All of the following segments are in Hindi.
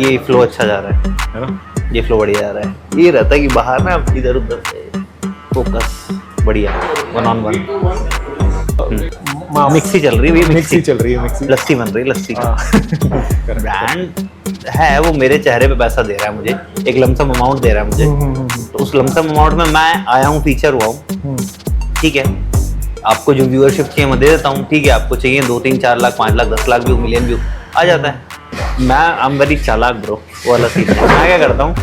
ये फ्लो अच्छा जा रहा है ना, ये फ्लो बढ़िया जा रहा है। ये रहता है कि बाहर ना इधर उधर से फोकस बढ़िया, 1-on-1 मिक्सी चल रही है, मिक्सी चल रही है, मिक्सी लस्सी बन रही है, लस्सी। ब्रांड है वो मेरे चेहरे पे पैसा दे रहा है मुझे, एक लमसम अमाउंट दे रहा है मुझे, तो उस लमसम अमाउंट में मैं आया हूँ, फीचर हुआ हूँ, ठीक है। आपको जो व्यूअरशिप चाहिए मैं दे देता हूँ, ठीक है। आपको चाहिए 2, 3, 4 lakh, 5 lakh, 10 lakh view, million view आ जाता है। मैं आई एम वेरी चालाक ब्रो, वो वाला सीन है। मैं क्या करता हूँ,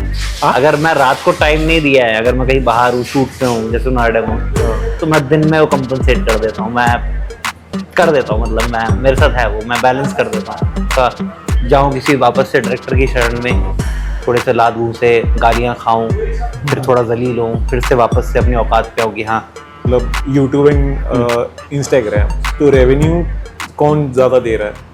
अगर मैं रात को टाइम नहीं दिया है, अगर मैं कहीं बाहर हूँ, शूट पे हूँ, जैसे नोएडा में हूँ, तो मैं दिन में वो कंपनसेट कर देता हूँ, मैं कर देता हूँ, मतलब मैं मेरे साथ है वो, मैं बैलेंस कर देता हूँ। जाऊँ किसी वापस से डायरेक्टर की शरण में, थोड़े से लाद घूसे, गालियाँ खाऊँ, फिर थोड़ा जलील हूँ, फिर से वापस से अपनी औकात पे आऊँ कि हाँ। मतलब यूट्यूब एंड इंस्टाग्राम, तो रेवेन्यू कौन ज़्यादा दे रहा है?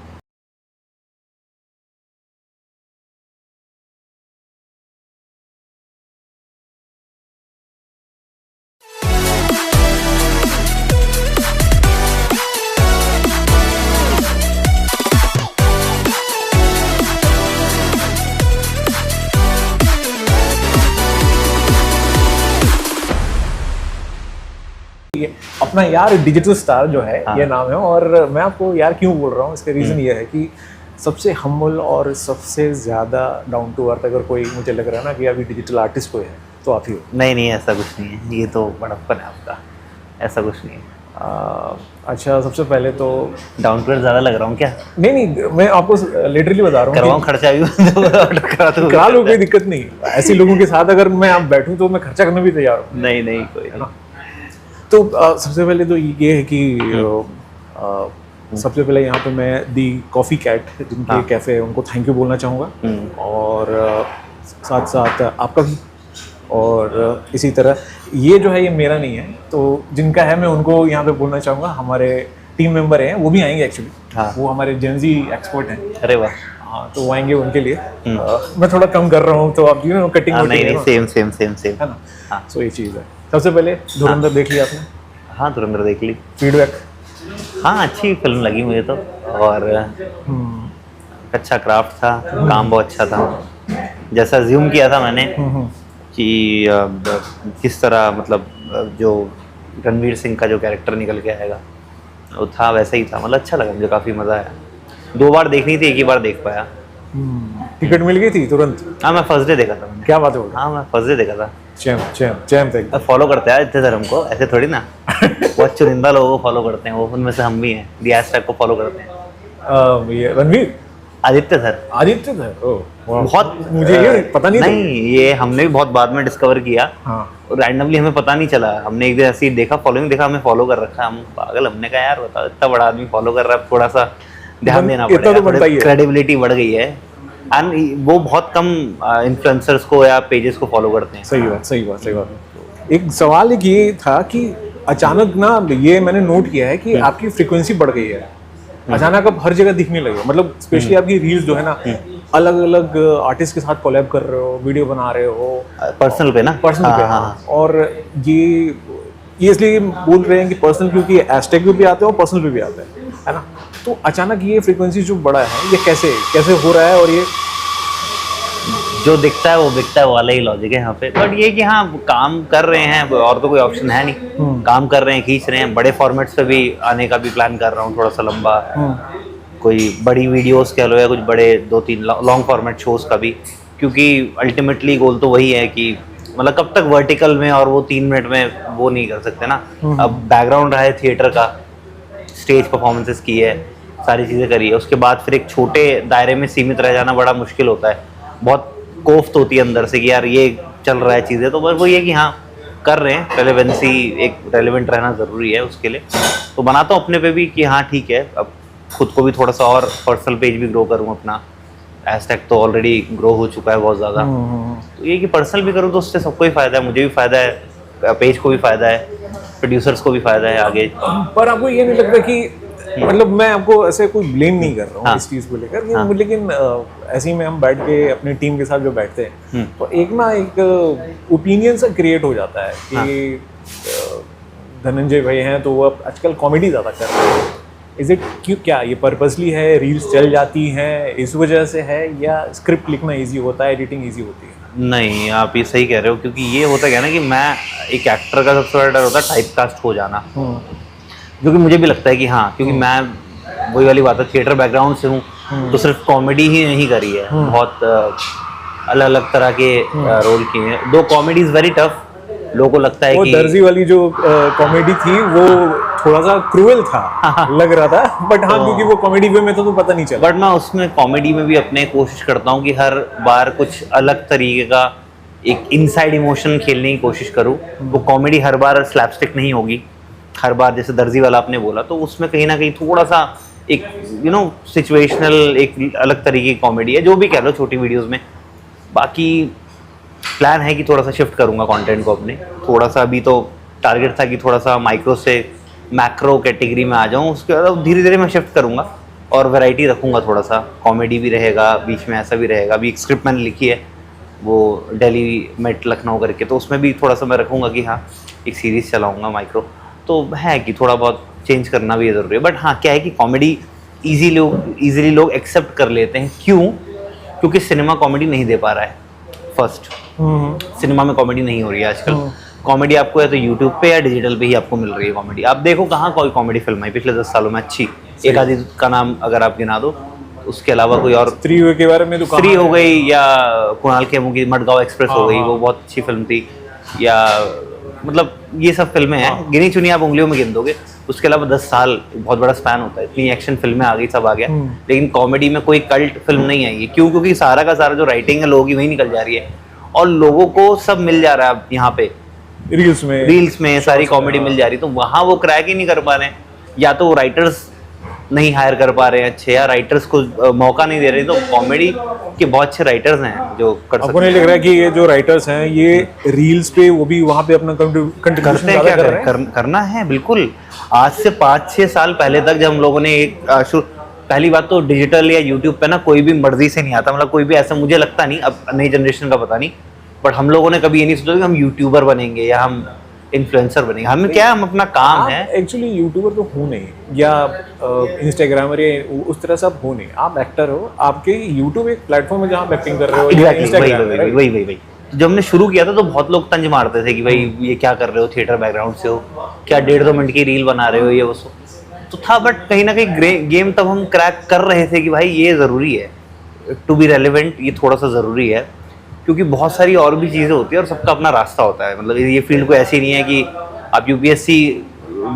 अपना यार डिजिटल स्टार जो है, हाँ। ये नाम है, और मैं आपको यार क्यों बोल रहा हूँ, इसका रीज़न ये है कि सबसे हम्बल और सबसे ज़्यादा डाउन टू अर्थ अगर कोई मुझे लग रहा है ना कि अभी डिजिटल आर्टिस्ट कोई है तो आप ही हो। नहीं, ऐसा कुछ नहीं है, ये तो बड़प्पन है आपका, ऐसा कुछ नहीं है। अच्छा, सबसे पहले तो डाउन टू अर्थ ज़्यादा लग रहा हूँ क्या? नहीं, मैं आपको लिटरली बता रहा हूँ, करवाऊँ खर्चा भी करा लो, कोई दिक्कत नहीं। ऐसे लोगों के साथ अगर मैं आप बैठूँ तो मैं खर्चा करने भी तैयार हूँ। नहीं कोई नहीं। तो सबसे पहले तो ये है कि सबसे पहले यहाँ पे मैं दी कॉफ़ी कैट जिनके कैफ़े है उनको थैंक यू बोलना चाहूँगा, और साथ साथ आपका भी, और इसी तरह ये जो है ये मेरा नहीं है, तो जिनका है मैं उनको यहाँ पे बोलना चाहूँगा। हमारे टीम मेंबर हैं, वो भी आएंगे एक्चुअली, वो हमारे जेनजी एक्सपर्ट हैं। अरे वाह। हाँ, तो वो आएंगे उनके लिए। मैं थोड़ा कम कर रहा हूँ तो आप कटिंग नहीं, सेम है ना। तो ये चीज़ है। सबसे पहले धुरंधर देख लिया आपने? हाँ, धुरंधर देख ली। फीडबैक? हाँ, अच्छी फिल्म लगी मुझे तो, और अच्छा क्राफ्ट था, काम बहुत अच्छा था, जैसा ज्यूम किया था मैंने कि किस तरह, मतलब जो रणवीर सिंह का जो कैरेक्टर निकल के आएगा वो था, वैसा ही था। मतलब अच्छा लगा मुझे, काफ़ी मज़ा आया। 2 बार देखनी थी, 1 ही बार देख पाया। टिकट मिल गई थी तुरंत? हाँ, मैं फर्स्ट डे देखा था मैंने। क्या बात है? हाँ, मैं फर्स्ट डे देखा था। चैम्प फॉलो करते हैं इतने धर्म को, ऐसे थोड़ी ना। बहुत चुनिंदा लोगों को फॉलो करते हैं वो, उनमें से हम भी हैं। हैशटैग को फॉलो करते हैं। ये रणवीर आदित्य सर। बहुत मुझे ये पता नहीं ये हमने भी बहुत बाद में डिस्कवर किया। हाँ। रैंडमली हमें पता नहीं चला, हमने एक दिन ऐसे ही देखा, फॉलोइंग देखा, हमें फॉलो कर रखा है। हम पागल, हमने कहा यार बता, इतना बड़ा आदमी फॉलो कर रहा है, थोड़ा सा ध्यान देना पड़ेगा, क्रेडिबिलिटी बढ़ गई है। एंड वो बहुत कम इन्फ्लुएंसर्स को या पेजेस को फॉलो करते हैं। सही बात। एक सवाल ये था कि अचानक ना, ये मैंने नोट किया है कि आपकी फ्रीक्वेंसी बढ़ गई है, अचानक आप हर जगह दिखने लगे, मतलब स्पेशली आपकी रील्स जो है ना, अलग अलग आर्टिस्ट के साथ कोलैब कर रहे हो, वीडियो बना रहे हो, पर्सनल पे ना, पर्सनल पे। हाँ। और ये इसलिए बोल रहे हैं कि पर्सनल, क्योंकि हैशटैग भी आते हैं और पर्सनल पे भी आते हैं, है ना। तो अचानक ये फ्रीक्वेंसी जो बढ़ा है, ये कैसे हो रहा है? और ये जो दिखता है वो बिकता है वाला ही लॉजिक है यहाँ पे। बट ये कि हाँ, काम कर रहे हैं, और तो कोई ऑप्शन है नहीं। काम कर रहे हैं, खींच रहे हैं। बड़े फॉर्मेट्स पे भी आने का भी प्लान कर रहा हूँ, थोड़ा सा लंबा, कोई बड़ी वीडियोस कह लो या कुछ बड़े 2-3 लॉन्ग फॉर्मेट शोज का भी, क्योंकि अल्टीमेटली गोल तो वही है कि मतलब कब तक वर्टिकल में और वो 3 मिनट में वो नहीं कर सकते ना। अब बैकग्राउंड रहा है थिएटर का, स्टेज परफॉर्मेंसेस की है, सारी चीज़ें करी है, उसके बाद फिर एक छोटे दायरे में सीमित रह जाना बड़ा मुश्किल होता है। बहुत कोफ्त होती है अंदर से कि यार ये चल रहा है चीज़ें, तो बस वो ये कि हाँ कर रहे हैं, रेलेवेंसी, एक रेलेवेंट रहना ज़रूरी है उसके लिए। तो बनाता हूँ अपने पे भी कि हाँ ठीक है, अब खुद को भी थोड़ा सा और पर्सनल पेज भी ग्रो करूँ अपना। हैशटैग तो ऑलरेडी ग्रो हो चुका है बहुत ज़्यादा, तो ये कि पर्सनल भी करूँ तो उससे सबको ही फ़ायदा है, मुझे भी फ़ायदा है, पेज को भी फ़ायदा है, प्रोड्यूसर्स को भी फ़ायदा है आगे। पर आपको ये नहीं लगता कि मतलब मैं आपको ऐसे कोई ब्लेम नहीं कर रहा हूँ इस चीज़ को लेकर, लेकिन ऐसे ही में हम बैठ के अपनी टीम के साथ जो बैठते हैं तो एक ओपिनियन सा क्रिएट हो जाता है कि धनंजय भाई हैं तो वो अब आजकल कॉमेडी ज़्यादा कर रहे हैं, इज इट क्यों, क्या ये पर्पसली है, रील्स चल जाती हैं इस वजह से है, या स्क्रिप्ट लिखना इजी होता है, एडिटिंग इजी होती है? नहीं, आप ये सही कह रहे हो, क्योंकि ये होता क्या है ना कि मैं एक एक्टर का सबसे बड़ा डर होता है टाइप कास्ट हो जाना, क्योंकि मुझे भी लगता है कि हाँ, क्योंकि मैं वही वाली बात है, थिएटर बैकग्राउंड से हूँ, तो सिर्फ कॉमेडी ही नहीं करी है, बहुत अलग अलग तरह के रोल किए हैं। दो कॉमेडी इज वेरी टफ, लोगों को लगता है वो कि दर्जी वाली जो कॉमेडी थी वो थोड़ा सा क्रूएल था लग रहा था, बट हाँ क्योंकि वो कॉमेडी वे में तो पता नहीं चला। बट मैं उसमें कॉमेडी में भी अपने कोशिश करता हूँ कि हर बार कुछ अलग तरीके का एक इनसाइड इमोशन खेलने की कोशिश करूँ। वो कॉमेडी हर बार स्लैपस्टिक नहीं होगी, हर बार जैसे दर्जी वाला आपने बोला, तो उसमें कहीं ना कहीं थोड़ा सा एक सिचुएशनल एक अलग तरीके की कॉमेडी है, जो भी कह लो छोटी वीडियोस में। बाकी प्लान है कि थोड़ा सा शिफ्ट करूँगा कंटेंट को अपने, थोड़ा सा अभी तो टारगेट था कि थोड़ा सा माइक्रो से मैक्रो कैटेगरी में आ जाऊँ, उसके बाद धीरे धीरे मैं शिफ्ट करूँगा और वैरायटी रखूँगा, थोड़ा सा कॉमेडी भी रहेगा, बीच में ऐसा भी रहेगा। अभी एक स्क्रिप्ट मैंने लिखी है वो दिल्ली मेट लखनऊ करके, तो उसमें भी थोड़ा सा मैं रखूँगा कि हाँ एक सीरीज़ चलाऊँगा माइक्रो, तो है कि थोड़ा बहुत चेंज करना भी ज़रूरी है। बट हाँ क्या है कि कॉमेडी ईजिली लोग एक्सेप्ट कर लेते हैं, क्यों? क्योंकि सिनेमा कॉमेडी नहीं दे पा रहा है। फर्स्ट, सिनेमा में कॉमेडी नहीं हो रही है आजकल। कॉमेडी आपको या तो यूट्यूब पे या डिजिटल पे ही आपको मिल रही है कॉमेडी। आप देखो कहाँ कोई कॉमेडी फिल्म आई पिछले 10 सालों में अच्छी, एक आदि का नाम अगर आप गिना दो, उसके अलावा कोई और। स्त्री के बारे में तो स्त्री हो गई, या कुणाल खेमू की मडगांव एक्सप्रेस हो गई, वो बहुत अच्छी फिल्म थी, या मतलब ये सब फिल्में हैं, गिनी चुनी आप उंगलियों में गिन दोगे। उसके अलावा 10 साल बहुत बड़ा स्पैन होता है, इतनी एक्शन फिल्में आ गई, सब आ गया, लेकिन कॉमेडी में कोई कल्ट फिल्म नहीं आई है। क्यों? क्योंकि सारा का सारा जो राइटिंग है लोगों की वही निकल जा रही है, और लोगों को सब मिल जा रहा है अब यहाँ पे रील्स में सारी कॉमेडी मिल जा रही, तो वहाँ वो क्रैक ही नहीं कर पा रहे हैं, या तो वो राइटर्स नहीं हायर कर पा रहे हैं अच्छे, या राइटर्स को मौका नहीं दे रहे। तो कॉमेडी के बहुत अच्छे राइटर्स हैं जो कर सकते हैं। आपको नहीं लग रहा है कि ये जो राइटर्स हैं ये रील्स पे वो भी वहाँ पे अपना कंट्रीब्यूशन करते हैं, क्या करना है बिल्कुल। आज से 5-6 साल पहले तक जब हम लोगों ने एक पहली बात तो डिजिटल या यूट्यूब पे ना कोई भी मर्जी से नहीं आता, मतलब कोई भी ऐसा, मुझे लगता नहीं, अब नई जनरेशन का पता नहीं, बट हम लोगों ने कभी ये नहीं सोचा कि हम यूट्यूबर बनेंगे या हम इन्फ्लुएंसर बनेंगे। हमें क्या, हम अपना काम है। एक्चुअली यूट्यूबर तो हो नहीं, या इंस्टाग्रामर या उस तरह से आप हो नहीं, आप एक्टर हो, आपके यूट्यूब एक प्लेटफॉर्म है जहाँ आप एक्टिंग कर रहे हो। वही जब हमने शुरू किया था तो बहुत लोग तंज मारते थे कि भाई ये क्या कर रहे हो, थिएटर बैकग्राउंड से हो, क्या 1.5-2 मिनट की रील बना रहे हो, ये वो तो था। बट कहीं ना कहीं गेम तब हम क्रैक कर रहे थे कि भाई ये ज़रूरी है, टू बी रेलिवेंट, ये थोड़ा सा ज़रूरी है, क्योंकि बहुत सारी और भी चीज़ें होती है और सबका अपना रास्ता होता है। मतलब ये फील्ड को ऐसी नहीं है कि आप यूपीएससी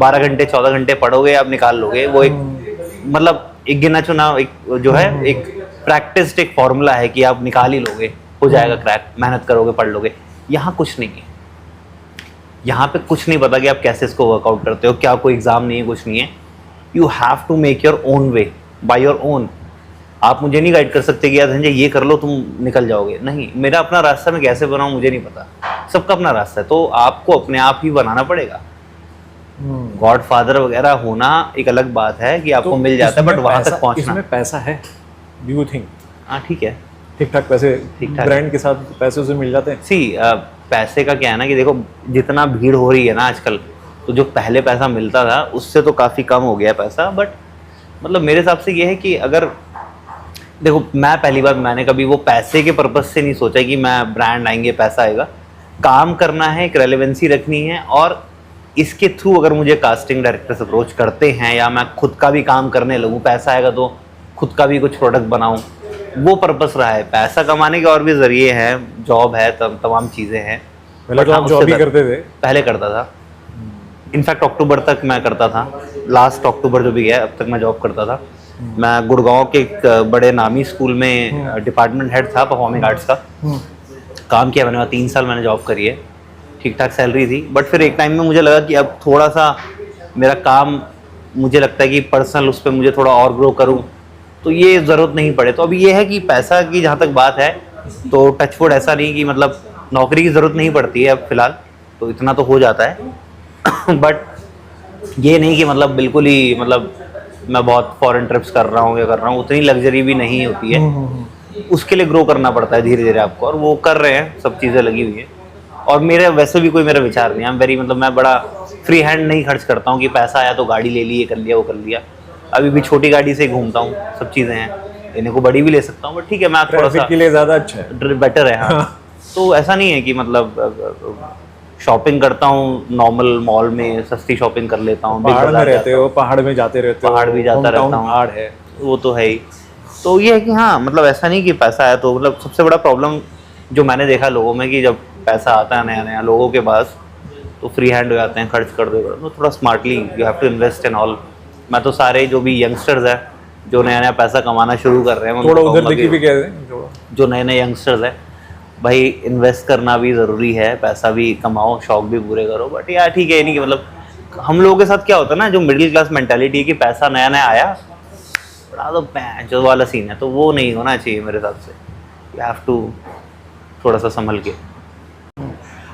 12 घंटे 14 घंटे पढ़ोगे आप निकाल लोगे। वो एक मतलब एक गिना चुना एक जो है एक प्रैक्टिस्ड एक फॉर्मूला है कि आप निकाल ही लोगे, हो जाएगा क्रैक, मेहनत करोगे, पढ़ लोगे। यहाँ कुछ नहीं है, यहाँ पे कुछ नहीं पता कि आप कैसे इसको वर्कआउट करते हो, क्या कोई एग्जाम नहीं है, कुछ नहीं है। You have to make your own way by your own. आप मुझे नहीं गाइड कर सकते कि यार धनंजय ये कर लो तुम निकल जाओगे, नहीं, मेरा अपना रास्ता मैं कैसे बनाऊं मुझे नहीं पता, सबका अपना रास्ता है, तो आपको अपने आप ही बनाना पड़ेगा। गॉड फादर वगैरह होना एक अलग बात है कि आपको मिल जाता है, बट वहां तक पहुंचना, इसमें पैसा है, डू यू थिंक? हाँ ठीक है, ठीक ठाक पैसे, ठीक-ठाक ब्रांड के साथ पैसे उसे मिल जाते हैं। सी पैसे का क्या है ना कि देखो जितना भीड़ हो रही है ना आजकल, तो जो पहले पैसा मिलता था उससे तो काफ़ी कम हो गया पैसा। बट मतलब मेरे हिसाब से ये है कि अगर देखो, मैं पहली बार मैंने कभी वो पैसे के पर्पज से नहीं सोचा कि मैं ब्रांड आएंगे पैसा आएगा। काम करना है, एक रेलेवेंसी रखनी है, और इसके थ्रू अगर मुझे कास्टिंग डायरेक्टर्स अप्रोच करते हैं या मैं खुद का भी काम करने लगूँ, पैसा आएगा तो खुद का भी कुछ प्रोडक्ट बनाऊँ, वो पर्पस रहा है। पैसा कमाने के और भी जरिए हैं, जॉब है, तमाम चीज़ें हैं। पहले तो आप जॉब ही करते थे? पहले करता था, इनफैक्ट अक्टूबर तक मैं करता था, लास्ट अक्टूबर जो भी गया अब तक मैं जॉब करता था। मैं गुड़गांव के एक बड़े नामी स्कूल में डिपार्टमेंट हेड था परफॉर्मिंग आर्ट्स का, काम किया मैंने, 3 साल मैंने जॉब करी है, ठीक ठाक सैलरी थी। बट फिर एक टाइम में मुझे लगा कि अब थोड़ा सा मेरा काम, मुझे लगता है कि पर्सनल उस पर मुझे थोड़ा और ग्रो करूँ, तो ये ज़रूरत नहीं पड़े। तो अभी ये है कि पैसा की जहाँ तक बात है तो टचवुड ऐसा नहीं कि मतलब नौकरी की ज़रूरत नहीं पड़ती है अब फ़िलहाल, तो इतना तो हो जाता है। बट ये नहीं कि मतलब बिल्कुल ही मतलब मैं बहुत फॉरेन ट्रिप्स कर रहा हूँ या कर रहा हूँ, उतनी लग्जरी भी नहीं होती है। उसके लिए ग्रो करना पड़ता है धीरे धीरे आपको, और वो कर रहे हैं, सब चीज़ें लगी हुई हैं। और मेरे वैसे भी कोई मेरा विचार नहीं है, मतलब मैं बड़ा फ्री हैंड नहीं खर्च करता हूँ कि पैसा आया तो गाड़ी ले ली, ये कर लिया, वो कर लिया। अभी भी छोटी गाड़ी से ही घूमता हूँ, सब चीज़ें हैं, इन्हें को बड़ी भी ले सकता हूँ, बट ठीक है मैं थोड़ा ट्रैफिक सा के लिए ज़्यादा अच्छा है, बेटर है। हाँ तो ऐसा नहीं है कि मतलब शॉपिंग करता हूँ नॉर्मल मॉल में, सस्ती शॉपिंग कर लेता हूँ, पहाड़ में रहते हो, पहाड़ में जाते रहते हो, पहाड़ भी जाता रहता हूँ, पहाड़ है वो तो है ही। तो ये है कि हाँ मतलब ऐसा नहीं कि पैसा है तो मतलब सबसे बड़ा प्रॉब्लम जो मैंने देखा लोगों में कि जब पैसा आता है नया नया लोगों के पास तो फ्री हैंड हो जाते हैं, खर्च कर दो, तो थोड़ा smartly you have to invest in all. मैं तो सारे जो भी यंगस्टर्स हैं जो नया नया पैसा कमाना शुरू कर रहे हैं, थोड़ा उधर देखिए भी कह दें, जो नए नए यंगस्टर्स हैं भाई इन्वेस्ट करना भी ज़रूरी है, पैसा भी कमाओ, शौक भी पूरे करो, बट यार ठीक है, ये नहीं कि मतलब हम लोगों के साथ क्या होता है ना, जो मिडिल क्लास मेंटालिटी है कि पैसा नया नया आया बड़ा तो जो वाला सीन है, तो वो नहीं होना चाहिए मेरे हिसाब से। यू हैव टू थोड़ा सा संभल के।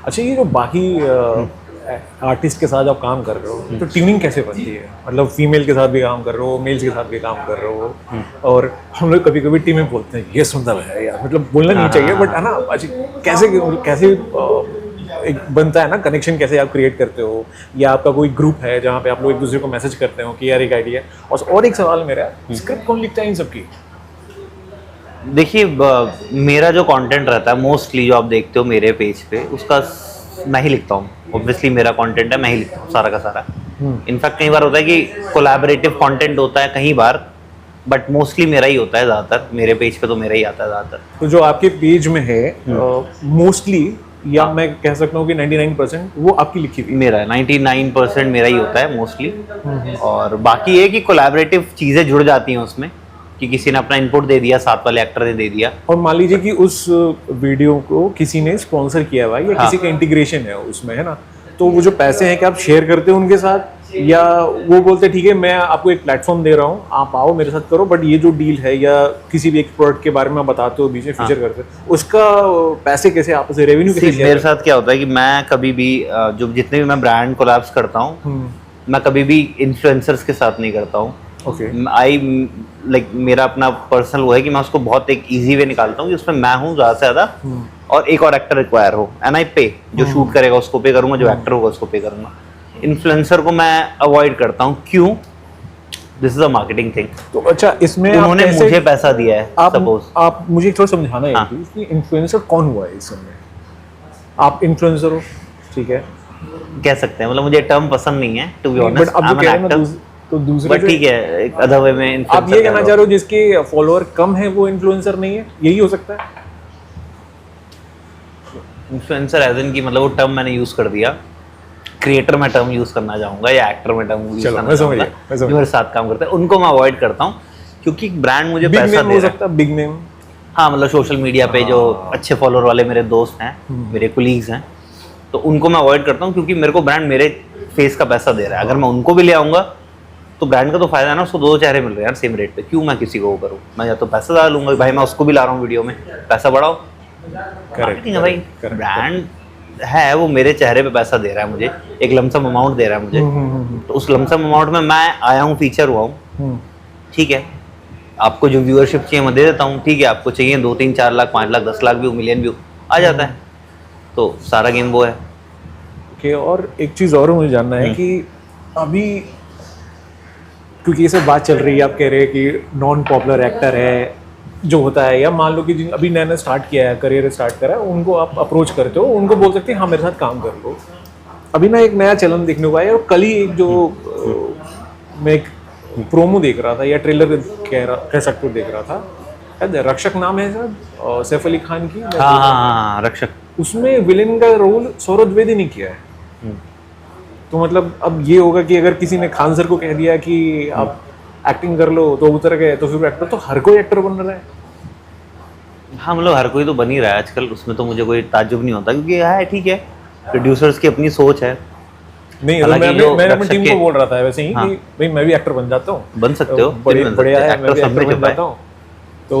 अच्छा ये जो बाकी आर्टिस्ट के साथ आप काम कर रहे हो तो ट्यूनिंग कैसे बनती है, मतलब फीमेल के साथ भी काम कर रहे हो, मेल्स के साथ भी काम कर रहे हो, और हम लोग कभी कभी टीम में बोलते हैं ये सुंदर है यार, मतलब बोलना नहीं चाहिए बट है ना, अच्छा कैसे कैसे एक बनता है ना कनेक्शन, कैसे आप क्रिएट करते हो, या आपका कोई ग्रुप है जहाँ पे आप लोग एक दूसरे को मैसेज करते हो कि यार एक आइडिया। और एक सवाल मेरा, स्क्रिप्ट कौन लिखता है इन सबकी? देखिए मेरा जो कंटेंट रहता है मोस्टली जो आप देखते हो मेरे पेज पे, उसका मैं ही लिखता हूँ। ऑब्वियसली मेरा कंटेंट है, मैं ही लिखता हूँ सारा का सारा। इनफैक्ट कई बार होता है कि कोलैबोरेटिव कंटेंट होता है कई बार, बट मोस्टली मेरा ही होता है ज़्यादातर, मेरे पेज पे तो मेरा ही आता है ज़्यादातर। तो जो आपके पेज में है मोस्टली, या मैं कह सकता हूँ कि 99% वो आपकी लिखी हुई? मेरा 99% मेरा ही होता है मोस्टली, और बाकी ये कि कोलैबोरेटिव चीज़ें जुड़ जाती हैं उसमें, कि किसी ने अपना इनपुट दे दिया, साथ वाले एक्टर ने दे दिया। और मान लीजिए कि उस वीडियो को किसी ने स्पॉन्सर किया हुआ है या किसी का इंटीग्रेशन है उसमें, है ना, तो वो जो पैसे हैं क्या आप शेयर करते हो उनके साथ, या वो बोलते ठीक है मैं आपको एक प्लेटफॉर्म दे रहा हूँ, आप आओ मेरे साथ करो, बट ये जो डील है या किसी भी एक प्रोडक्ट के बारे में आप बताते हो, बीच में फीचर करते हो, उसका पैसे कैसे आपस में रेवेन्यू कैसे? मेरे साथ क्या होता है कि मैं कभी भी जो जितने भी मैं ब्रांड कोलैब्स करता हूँ, मैं कभी भी इन्फ्लुएंसर्स के साथ नहीं करता हूँ। लाइक मेरा अपना पर्सनल वो है कि मैं उसको बहुत एक इजी वे निकालता हूँ कि उसमें मैं हूँ ज़्यादा से ज़्यादा और एक और एक्टर रिक्वायर हो, एंड आई पे, जो शूट करेगा उसको पे करूँगा, जो एक्टर होगा उसको पे करूँगा। इन्फ्लुएंसर को मैं अवॉइड करता हूँ, क्यों? This is a marketing thing. तो अच्छा इसमें उन्होंने मुझे पैसा दिया है, सपोज आप मुझे थोड़ा समझाना है कि इन्फ्लुएंसर कौन हुआ है इसमें? आप इन्फ्लुएंसर हो, ठीक है, कह सकते हैं, मतलब मुझे टर्म पसंद नहीं है टू बी ऑनेस्ट, बट अब कह रहे हैं तो दूसरे, ठीक है, एक अदर वे में आप ये कहना चाह रहे हो जिसके फॉलोअर कम है वो इन्फ्लुएंसर नहीं है, यही हो सकता है? इन्फ्लुएंसर एज इन की मतलब वो टर्म मैंने यूज कर दिया, क्रिएटर में टर्म यूज करना चाहूंगा या एक्टर में टर्म यूज करना चाहूंगा, जो मेरे साथ काम करते हैं उनको मैं अवॉइड करता हूँ, क्योंकि ब्रांड मुझे पैसा दे रहा है। बिग नेम, हाँ, मतलब सोशल मीडिया पे जो अच्छे फॉलोअर वाले मेरे दोस्त हैं, मेरे कुलीग्स हैं, तो उनको मैं अवॉइड करता हूँ, क्योंकि मेरे को ब्रांड मेरे फेस का पैसा दे रहा है। अगर मैं उनको भी ले आऊँगा तो ब्रांड का तो फायदा है ना, उसको दो चेहरे मिल रहे हैं यार सेम रेट पे, क्यों मैं किसी को वो करूँ? मैं या तो पैसा ज़्यादा लूँगा, भाई मैं उसको भी ला रहा हूँ वीडियो में, पैसा बढ़ाओ। करेक्ट है भाई, ब्रांड है वो मेरे चेहरे पे पैसा दे रहा है मुझे, एक लमसम अमाउंट दे रहा है मुझे, तो उस लमसम अमाउंट में मैं आया हूँ, फीचर हुआ हूँ, ठीक है। आपको जो व्यूअरशिप चाहिए मैं दे देता हूँ, ठीक है, आपको चाहिए 2, 3, 4 lakh, 5 lakh, 10 lakh view, million view आ जाता है, तो सारा गेम वो है। ओके, और एक चीज़ और मुझे जानना है कि अभी क्योंकि ये सब बात चल रही है, आप कह रहे हैं कि नॉन पॉपुलर एक्टर है जो होता है, या मान लो कि जिन अभी नया स्टार्ट किया है, करियर स्टार्ट करा है, उनको आप अप्रोच करते हो, उनको बोल सकते हैं हाँ मेरे साथ काम कर लो। अभी ना एक नया चलन देखने को आया, और कल ही एक जो मैं एक प्रोमो देख रहा था या ट्रेलर कह सकते हो देख रहा था, शायद रक्षक नाम है सर, सैफ अली खान की, हाँ, रक्षक, उसमें विलेन का रोल सौरभ द्विवेदी ने किया है। तो मतलब अब ये होगा कि अगर किसी ने खान सर को कह दिया कि आप एक्टिंग कर लो तो उतर गए, तो फिर एक्टर तो हर कोई एक्टर बन रहा है। हाँ, मतलब हर कोई तो बन ही रहा है आजकल, उसमें तो मुझे कोई ताज्जुब नहीं होता, क्योंकि है ठीक है, प्रोड्यूसर्स की अपनी सोच है। नहीं, मैं अपनी टीम को बोल रहा था वैसे ही कि भाई मैं भी एक्टर बन जाता हूँ, बन सकते हो, बढ़िया है, मैं भी एक्टर बन जाता हूँ। तो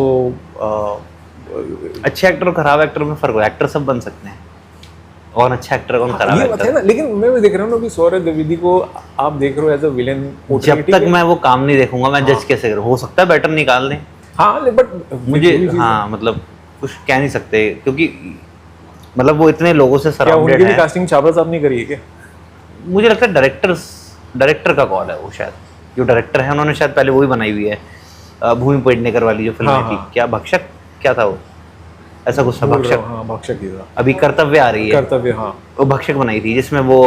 अच्छे एक्टर और खराब एक्टर में फर्क है, एक्टर सब बन सकते हैं, कौन अच्छा एक्टर कौन खराब एक्टर है ना। लेकिन मैं भी देख रहा हूँ कि सौरभ द्विवेदी को आप देख रहे हो एज अ विलेन, जब तक मैं वो काम नहीं देखूंगा मैं जज कैसे करूँ? हो सकता है बेटर निकाल दें, हाँ, बट मुझे हाँ मतलब कुछ कह नहीं सकते, क्योंकि मतलब वो इतने लोगों से सराउंडेड है। कास्टिंग छाबड़ा साहब नहीं करी है क्या? मुझे लगता है डायरेक्टर का कॉल है वो शायद, जो डायरेक्टर है उन्होंने शायद पहले वही बनाई हुई है, भूमि पेडनेकर वाली जो फिल्म थी, क्या भक्षक क्या था वो, ऐसा कुछ था, भक्षक, हाँ भक्षक ही था। अभी कर्तव्य आ रही है, कर्तव्य, हाँ वो भक्षक बनाई थी जिसमें वो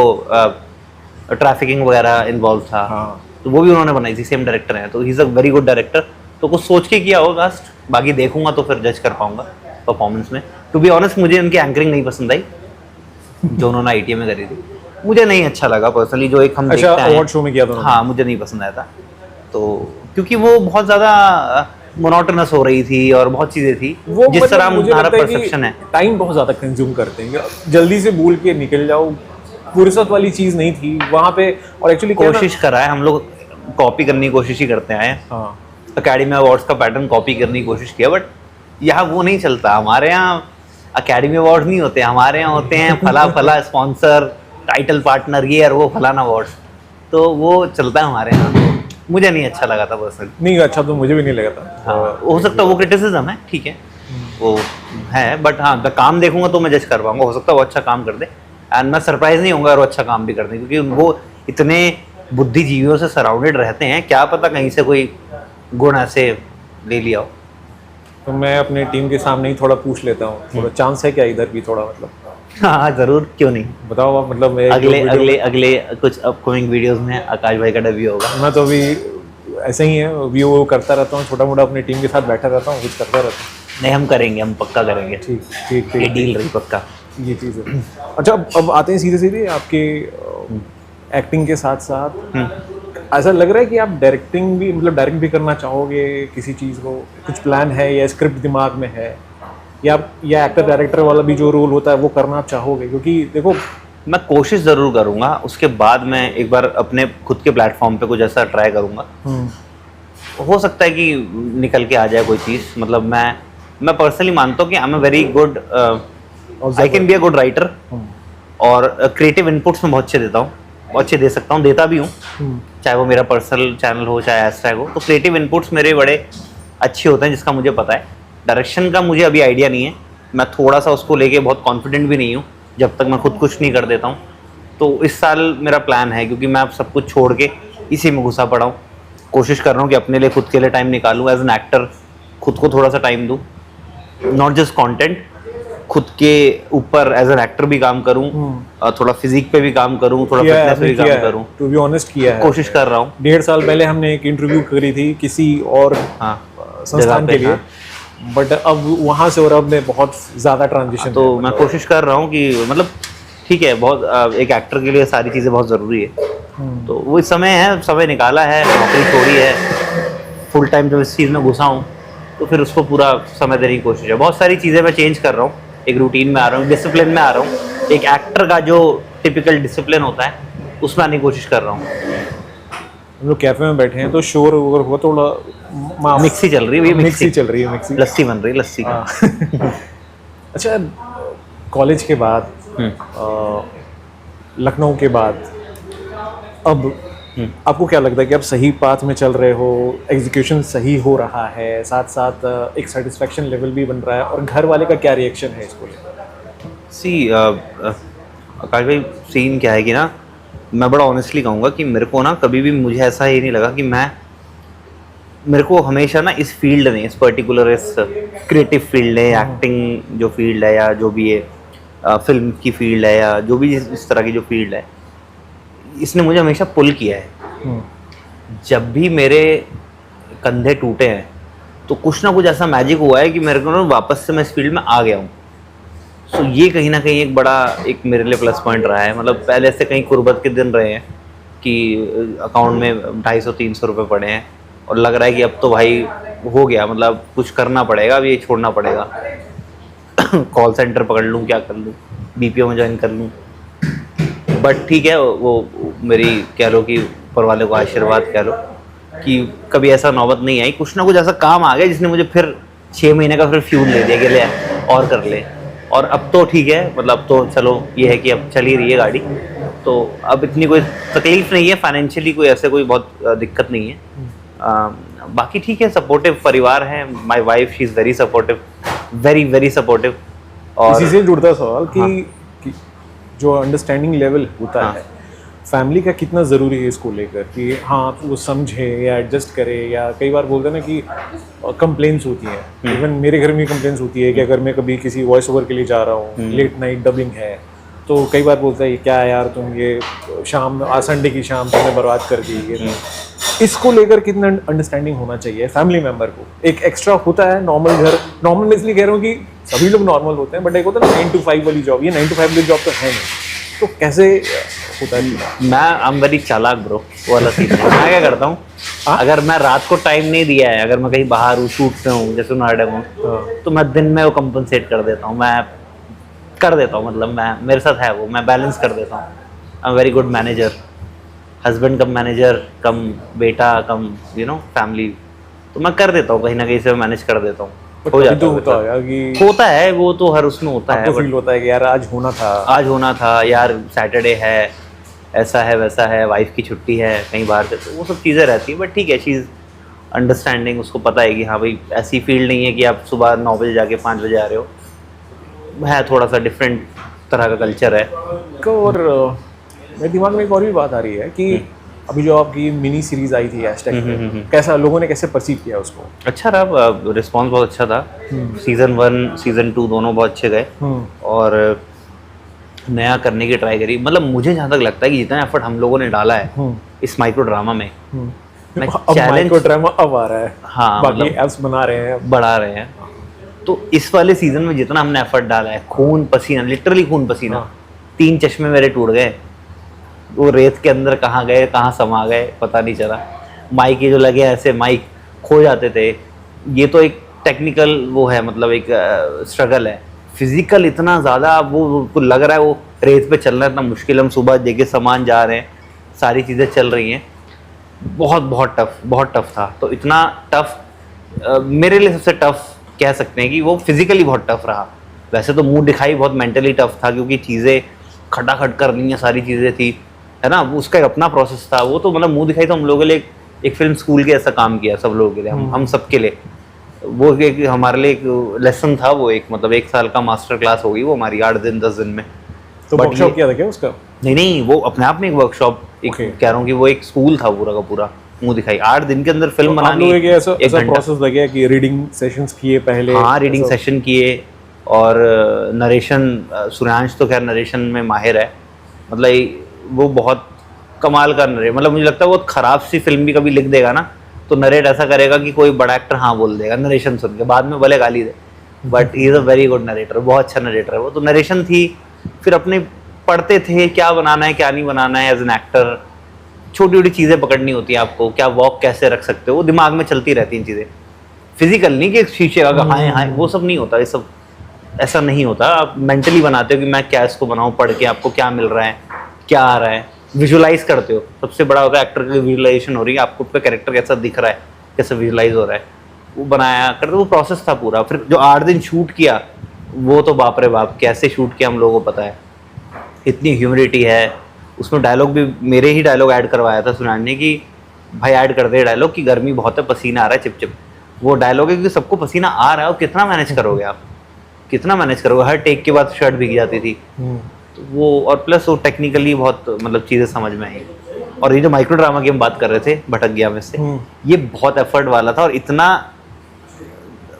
ट्रैफिकिंग वगैरह इन्वॉल्व था। हाँ। तो वो भी उन्होंने बनाई थी, सेम डायरेक्टर हैं, तो ही is a very good director. तो कुछ सोच के किया होगा कास्ट, बाकी देखूंगा तो फिर जज कर पाऊंगा परफॉर्मेंस में। टू बी ऑनेस्ट मुझे उनकी एंकरिंग नहीं पसंद आई जो उन्होंने ITA में करी थी, मुझे नहीं अच्छा लगा पर्सनली, जो एक हम अच्छा देखते हैं अवार्ड शो में किया था उन्होंने। हाँ मुझे नहीं पसंद आया था, तो क्योंकि वो बहुत ज़्यादा मोनोटोनस हो रही थी और बहुत चीज़ें थी वो जिस मतलब तरह मुझे हमारा लगता है कि परसेप्शन है। टाइम बहुत ज्यादा कंज्यूम करते हैं, जल्दी से बोल के निकल जाओ, फुर्सत वाली चीज नहीं थी वहां पे। और एक्चुअली कोशिश करा है, हम लोग कॉपी करने की कोशिश ही करते आए हैं, हाँ अकेडमी अवार्ड्स का पैटर्न कॉपी करने की कोशिश किया, बट यहाँ वो नहीं चलता। हमारे यहाँ अकेडमी अवार्ड नहीं होते, हमारे यहाँ होते हैं फला फला स्पॉन्सर, टाइटल पार्टनर, ये और वो फलाना अवार्ड्स, तो वो चलता है हमारे यहाँ। तो मुझे नहीं अच्छा लगा था पर्सनली। नहीं, अच्छा तो मुझे भी नहीं लगा था। हाँ हो सकता है वो क्रिटिसिज्म है, ठीक है वो है, बट हाँ द काम देखूंगा तो मैं जज कर पाऊंगा, हो सकता है वो अच्छा काम कर दे, एंड मैं सरप्राइज नहीं होऊंगा अगर वो अच्छा काम भी कर दे, क्योंकि वो इतने बुद्धिजीवियों से सराउंडेड रहते हैं, क्या पता कहीं से कोई गुण ऐसे ले लिया हो। तो मैं अपने टीम के सामने ही थोड़ा पूछ लेता हूँ, थोड़ा चांस है क्या इधर भी थोड़ा, मतलब हाँ जरूर, क्यों नहीं। बताओ आप, मतलब मैं अगले अगले अगले कुछ अपकमिंग वीडियोस में आकाश भाई का डेब्यू होगा। मैं तो अभी ऐसे ही है, व्यू करता रहता हूँ, छोटा मोटा अपनी टीम के साथ बैठा रहता हूँ, कुछ करता रहता हूँ। नहीं हम करेंगे, हम पक्का करेंगे, ठीक ठीक ये ठीक, डील रही पक्का। ये चीज़ है। अच्छा अब आते हैं सीधे सीधे आपके एक्टिंग के साथ साथ, ऐसा लग रहा है कि आप डायरेक्टिंग भी, मतलब डायरेक्ट भी करना चाहोगे किसी चीज़ को, कुछ प्लान है या स्क्रिप्ट दिमाग में है, या एक्टर डायरेक्टर वाला भी जो रोल होता है वो करना चाहोगे? क्योंकि देखो मैं कोशिश ज़रूर करूँगा, उसके बाद मैं एक बार अपने खुद के प्लेटफॉर्म पे कुछ ऐसा ट्राई करूँगा, हो सकता है कि निकल के आ जाए कोई चीज़। मतलब मैं पर्सनली मानता हूँ कि I am a very good, I can be a good writer, और क्रिएटिव इनपुट्स में बहुत अच्छे देता हूँ, बहुत अच्छे दे सकता हूँ, देता भी हूँ, चाहे वो मेरा पर्सनल चैनल हो चाहे हैशटैग हो, तो क्रिएटिव इनपुट्स मेरे बड़े अच्छे होते हैं जिसका मुझे पता है। डायरेक्शन का मुझे अभी आइडिया नहीं है, मैं थोड़ा सा उसको लेके बहुत कॉन्फिडेंट भी नहीं हूँ जब तक मैं खुद कुछ नहीं कर देता हूँ। तो इस साल मेरा प्लान है, क्योंकि मैं अब सब कुछ छोड़ के इसी में घुसा पड़ा हूँ, कोशिश कर रहा हूँ कि अपने लिए खुद के लिए टाइम निकालूँ, एज एन एक्टर खुद को थोड़ा सा टाइम दूँ, नॉट जस्ट कंटेंट, खुद के ऊपर एज एन एक्टर भी काम करूँ, थोड़ा फिजिक पे भी काम करूँ, थोड़ा फिटनेस पे भी काम करूँ। टू बी ऑनेस्ट किया है, कोशिश कर रहा हूँ। 1.5 साल पहले हमने एक इंटरव्यू करी थी किसी और संस्थान के लिए, बट अब वहाँ से और अब में बहुत ज़्यादा ट्रांजिशन। तो मैं कोशिश कर रहा हूँ कि मतलब ठीक है, बहुत एक एक्टर के लिए सारी चीज़ें बहुत ज़रूरी है, तो वो समय है, समय निकाला है, नौकरी छोड़ी है, फुल टाइम जब इस चीज़ में घुसा हूँ तो फिर उसको पूरा समय देने की कोशिश है। बहुत सारी चीज़ें मैं चेंज कर रहा हूँ, एक रूटीन में आ रहा हूँ, डिसिप्लिन में आ रहा हूँ, एक एक्टर का जो टिपिकल डिसिप्लिन होता है उसमें आने की कोशिश कर रहा हूँ। हम लोग कैफे में बैठे हैं तो शोर वगैरह हुआ, थोड़ा मिक्सी चल रही है, मिक्सी चल रही है, मिक्सी लस्सी बन रही है, लस्सी। अच्छा, कॉलेज के बाद, लखनऊ के बाद, अब आपको क्या लगता है कि आप सही पाथ में चल रहे हो, एग्जीक्यूशन सही हो रहा है, साथ साथ एक सेटिस्फेक्शन लेवल भी बन रहा है, और घर वाले का क्या रिएक्शन है इसको लेकर? सी आकाश भाई, सीन क्या है कि ना, मैं बड़ा ऑनेस्टली कहूँगा कि मेरे को ना कभी भी मुझे ऐसा ही नहीं लगा कि मेरे को हमेशा ना इस फील्ड ने, इस पर्टिकुलर इस क्रिएटिव फील्ड है, एक्टिंग जो फील्ड है या जो भी है फिल्म की फील्ड है या जो भी इस तरह की जो फील्ड है, इसने मुझे हमेशा पुल किया है। जब भी मेरे कंधे टूटे हैं तो कुछ ना कुछ ऐसा मैजिक हुआ है कि मेरे को ना वापस से मैं इस फील्ड में आ गया हूँ। सो ये कहीं ना कहीं एक बड़ा एक मेरे लिए प्लस पॉइंट रहा है। मतलब पहले से कहीं कुर्बत के दिन रहे हैं कि अकाउंट में 250-300 रुपये पड़े हैं और लग रहा है कि अब तो भाई हो गया, मतलब कुछ करना पड़ेगा, अब ये छोड़ना पड़ेगा। कॉल सेंटर पकड़ लूँ, क्या कर लूँ, BPO में ज्वाइन कर लूँ, बट ठीक है, वो मेरी कह लो कि ऊपर वाले को आशीर्वाद कह लो कि कभी ऐसा नौबत नहीं आई। कुछ ना कुछ ऐसा काम आ गया जिसने मुझे फिर 6 महीने का फिर फ्यूल दे दिया कि ले और कर ले, और अब तो ठीक है, मतलब अब तो चलो ये है कि अब चल ही रही है गाड़ी, तो अब इतनी कोई तकलीफ नहीं है, फाइनेंशियली कोई ऐसे कोई बहुत दिक्कत नहीं है। बाकी ठीक है, सपोर्टिव परिवार है, my wife she is very supportive, very very supportive. और इसी से जुड़ता सवाल कि जो अंडरस्टैंडिंग लेवल होता है फैमिली का कितना ज़रूरी है इसको लेकर कि हाँ वो समझे या एडजस्ट करे, या कई बार बोलते हैं ना कि कंप्लेंट्स होती हैं, इवन मेरे घर में कंप्लेंट्स होती है कि अगर मैं कभी किसी वॉइस ओवर के लिए जा रहा हूँ, लेट नाइट डबिंग है, तो कई बार बोलता है क्या यार तुम ये शाम संडे की शाम तुमने बर्बाद कर दी ये। इसको लेकर कितना अंडरस्टैंडिंग होना चाहिए फैमिली मेम्बर को? एक एक्स्ट्रा होता है नॉर्मल घर, नॉर्मल मैं इसलिए कह रहा हूँ कि सभी लोग नॉर्मल होते हैं, बट एक होता है ना 9 to 5 वाली जॉब, ये 9 to 5 वाली जॉब तो है नहीं, तो कैसे होता है? मैं आई एम वेरी चालाक ब्रो, वो वाला सीन है। मैं क्या करता हूँ, अगर मैं रात को टाइम नहीं दिया है, अगर मैं कहीं बाहर हूँ, शूट पे हूँ, जैसे नोएडा हूँ, तो मैं दिन में वो कंपनसेट कर देता हूँ, मैं कर देता हूँ, मतलब मैं मेरे साथ है वो, मैं बैलेंस कर देता हूँ। I am very good manager, husband cum manager cum बेटा कम फैमिली, तो मैं कर देता हूँ, कहीं ना कहीं से मैनेज कर देता हूँ। हो जाता तो होता है कि होता है, वो तो हर उसमें होता है, फील होता है कि यार आज होना था यार, सैटरडे है, ऐसा है वैसा है, वाइफ की छुट्टी है, कहीं बाहर से, तो वो सब चीज़ें रहती है। बट ठीक है, शी इज़ अंडरस्टैंडिंग, उसको पता है कि हाँ भाई ऐसी फील्ड नहीं है कि आप सुबह 9 बजे जाके 5 बजे आ रहे हो, है थोड़ा सा डिफरेंट तरह का कल्चर है। और मेरे दिमाग में एक और भी बात आ रही है कि अभी जो आपकी मिनी सीरीज आई थी हैशटैग, कैसा लोगों ने कैसे परसीव किया उसको? अच्छा रहा, रिस्पांस बहुत अच्छा था। सीज़न 1 सीज़न 2 दोनों बहुत अच्छे गए, और नया करने की ट्राई करी। मतलब मुझे जहाँ तक लगता है कि जितना एफर्ट हम लोगों ने डाला है इस माइक्रो ड्रामा में, माइक्रो ड्रामा अब आ रहा है, हाँ, बाकी एप्स बना रहे हैं, बढ़ा रहे हैं, तो इस वाले सीजन में जितना हमने एफर्ट डाला है, खून पसीना, लिटरली खून पसीना, 3 चश्मे मेरे टूट गए, वो रेत के अंदर कहाँ गए कहाँ समा गए पता नहीं चला। माइक ये जो लगे ऐसे माइक खो जाते थे, ये तो एक टेक्निकल वो है, मतलब एक स्ट्रगल है। फिजिकल इतना ज़्यादा वो लग रहा है वो रेत पे चलना इतना मुश्किल, हम सुबह देखे सामान जा रहे हैं, सारी चीज़ें चल रही हैं, बहुत टफ था। तो इतना टफ मेरे लिए सबसे टफ कह सकते हैं कि वो फिजिकली बहुत टफ रहा। वैसे तो मुंह दिखाई बहुत मेंटली टफ था, क्योंकि चीज़ें खटाखट करनी है, सारी चीज़ें थी, है ना, उसका एक अपना प्रोसेस था। वो तो मतलब मुंह दिखाई तो हम लोगों के लिए एक फिल्म स्कूल के ऐसा काम किया, सब लोगों के लिए, हम सब के लिए वो एक हमारे लिए एक लेसन था, वो एक मतलब 1 साल का मास्टर क्लास होगी वो हमारी, 8 दिन 10 दिन में। तो वर्कशॉप किया था क्या उसका? नहीं, वो अपने आप में एक वर्कशॉप, एक कह रहा हूँ कि वो एक स्कूल था पूरा का पूरा, मुंह दिखाई 8 दिन के अंदर फिल्म बनानी। ऐसा प्रोसेस लगे कि रीडिंग सेशंस किए पहले? हाँ, रीडिंग सेशन किए, और नरेशन, सूर्यांश तो खैर नरेशन में माहिर है, मतलब वो बहुत कमाल का नरेट, मतलब मुझे लगता है वो ख़राब सी फिल्म भी कभी लिख देगा ना, तो नरेट ऐसा करेगा कि कोई बड़ा एक्टर हाँ बोल देगा नरेशन सुन के, बाद में भले गाली दे, but he is a very good narrator, बहुत अच्छा नरेटर है वो। तो नरेशन थी, फिर अपने पढ़ते थे क्या बनाना है क्या नहीं बनाना है एज एन एक्टर, छोटी छोटी चीज़ें पकड़नी होती हैं आपको, क्या वॉक कैसे रख सकते हो, वो दिमाग में चलती रहती हैं चीज़ें। फिजिकल नहीं कि शीशे का हाँ वो सब नहीं होता, ये सब ऐसा नहीं होता। आप मेंटली बनाते हो कि मैं क्या इसको बनाऊँ, पढ़ के आपको क्या मिल रहा है, क्या आ रहा है, विजुलाइज करते हो। सबसे बड़ा होता है एक्टर की विजुलाइजेशन हो रही है, आपको उसका कैरेक्टर कैसा दिख रहा है, कैसा विजुलाइज हो रहा है, वो बनाया करते, वो प्रोसेस था पूरा। फिर जो 8 दिन शूट किया, वो तो बाप रे बाप कैसे शूट किया हम लोगों को पता है, इतनी ह्यूमिडिटी है उसमें। डायलॉग भी मेरे ही डायलॉग ऐड करवाया था सुनाने ने कि भाई ऐड कर दे डायलॉग कि गर्मी बहुत है, पसीना आ रहा है चिप चिप, वो डायलॉग है क्योंकि सबको पसीना आ रहा है, और कितना मैनेज करोगे आप, कितना मैनेज करोगे, हर टेक के बाद शर्ट भीग जाती थी, तो वो, और प्लस वो टेक्निकली बहुत मतलब चीज़ें समझ में आई। और ये जो माइक्रो ड्रामा की हम बात कर रहे थे भटक गया में से, ये बहुत एफर्ट वाला था, और इतना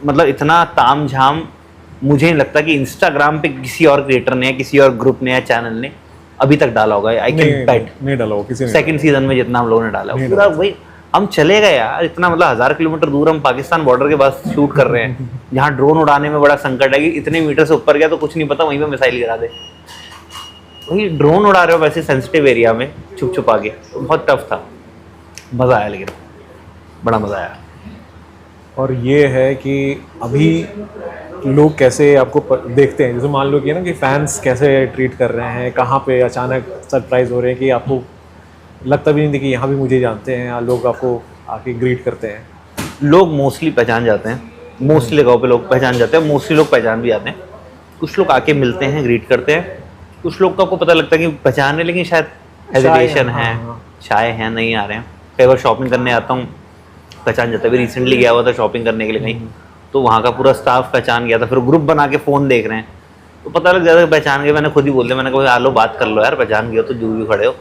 मतलब इतना ताम झाम मुझे नहीं लगता कि इंस्टाग्राम पे किसी और क्रिएटर ने, किसी और ग्रुप ने या चैनल ने अभी तक डाला होगा। आई कैन बेट नहीं डाला होगा किसी ने, सेकंड सीजन में जितना हम लोगों ने डाला पूरा वही। हम चले गए यार, इतना मतलब 1000 किलोमीटर दूर हम पाकिस्तान बॉर्डर के पास शूट कर रहे हैं, जहाँ ड्रोन उड़ाने में बड़ा संकट है कि इतने मीटर से ऊपर गया तो कुछ नहीं पता, वहीं पे मिसाइल गिरा दे। वही ड्रोन उड़ा रहे हो वैसे सेंसिटिव एरिया में छुप छुपा के, तो बहुत टफ था। मज़ा आया, लेकिन बड़ा मज़ा आया। और ये है कि अभी लोग कैसे आपको देखते हैं, जैसे मान लो कि ना कि फैंस कैसे ट्रीट कर रहे हैं, कहाँ पे अचानक सरप्राइज हो रहे हैं कि आपको लगता भी नहीं था कि यहाँ भी मुझे जानते हैं, या लोग आपको आके ग्रीट करते हैं। लोग मोस्टली पहचान जाते हैं, मोस्टली जगहों पे लोग पहचान जाते हैं, मोस्टली लोग पहचान भी जाते हैं। कुछ लोग आके मिलते हैं, ग्रीट करते हैं, कुछ लोग को आपको पता लगता है कि पहचान रहे, लेकिन शायद हेजिटेशन है, शाय हैं, नहीं आ रहे हैं। कई बार शॉपिंग करने आता हूँ, पहचान जाता है। अभी रिसेंटली गया हुआ था शॉपिंग करने के लिए कहीं, तो वहाँ का पूरा स्टाफ पहचान गया था। फिर ग्रुप बना के फ़ोन देख रहे हैं तो पता लग जाता है पहचान गए। मैंने खुद ही बोल दिया, मैंने कहा आ लो बात कर लो यार, पहचान गया तो दूर भी खड़े हो,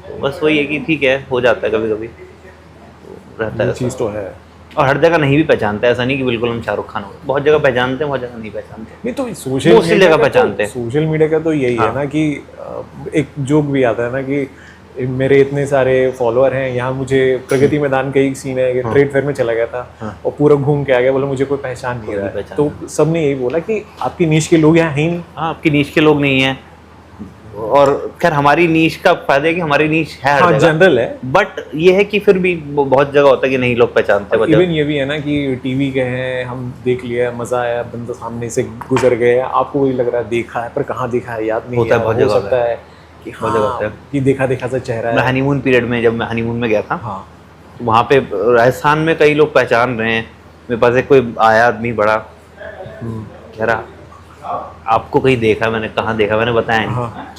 तो बस वही है कि ठीक है, हो जाता है कभी कभी, तो रहता है ये चीज़ तो है। और हर जगह नहीं भी पहचानते, ऐसा नहीं कि बिल्कुल हम शाहरुख खान हो, बहुत जगह पहचानते हैं, बहुत जगह नहीं पहचानते। नहीं तो सोशल Mostly मीडिया जगह का पहचानते हैं। सोशल मीडिया का तो यही है ना कि एक जोक भी आता है ना कि मेरे इतने सारे फॉलोअर हैं, यहाँ मुझे प्रगति मैदान का एक सीन है कि ट्रेड फेयर में चला गया था और पूरा घूम के आ गया, बोला मुझे कोई पहचान नहीं रहा है। तो सबने यही बोला कि आपकी नीश के लोग यहाँ हैं ही नहीं। हाँ, आपकी नीश के लोग नहीं हैं, और खैर हमारी नीश का फायदा है कि हमारी नीश है हर जगह, जनरल है, बट ये है कि फिर भी बहुत जगह होता है कि नहीं लोग पहचानते हैं। इवन ये भी है ना कि टीवी के हैं, हम देख लिया, मजा आया, बंदा सामने से गुजर गए, आपको वही लग रहा है देखा है, पर कहाँ देखा है याद नहीं होता है, बहुत हो जगह सकता है कि बहुत जगह होता है। कि देखा देखा सा चेहरा मैं है। हनीमून पीरियड में, जब मैं हनीमून में गया था, हाँ, वहाँ पे राजस्थान में कई लोग पहचान रहे हैं। मेरे पास एक कोई आया आदमी बड़ा, कह रहा आपको कहीं देखा, मैंने कहाँ देखा, मैंने बताया नहीं, हाँ,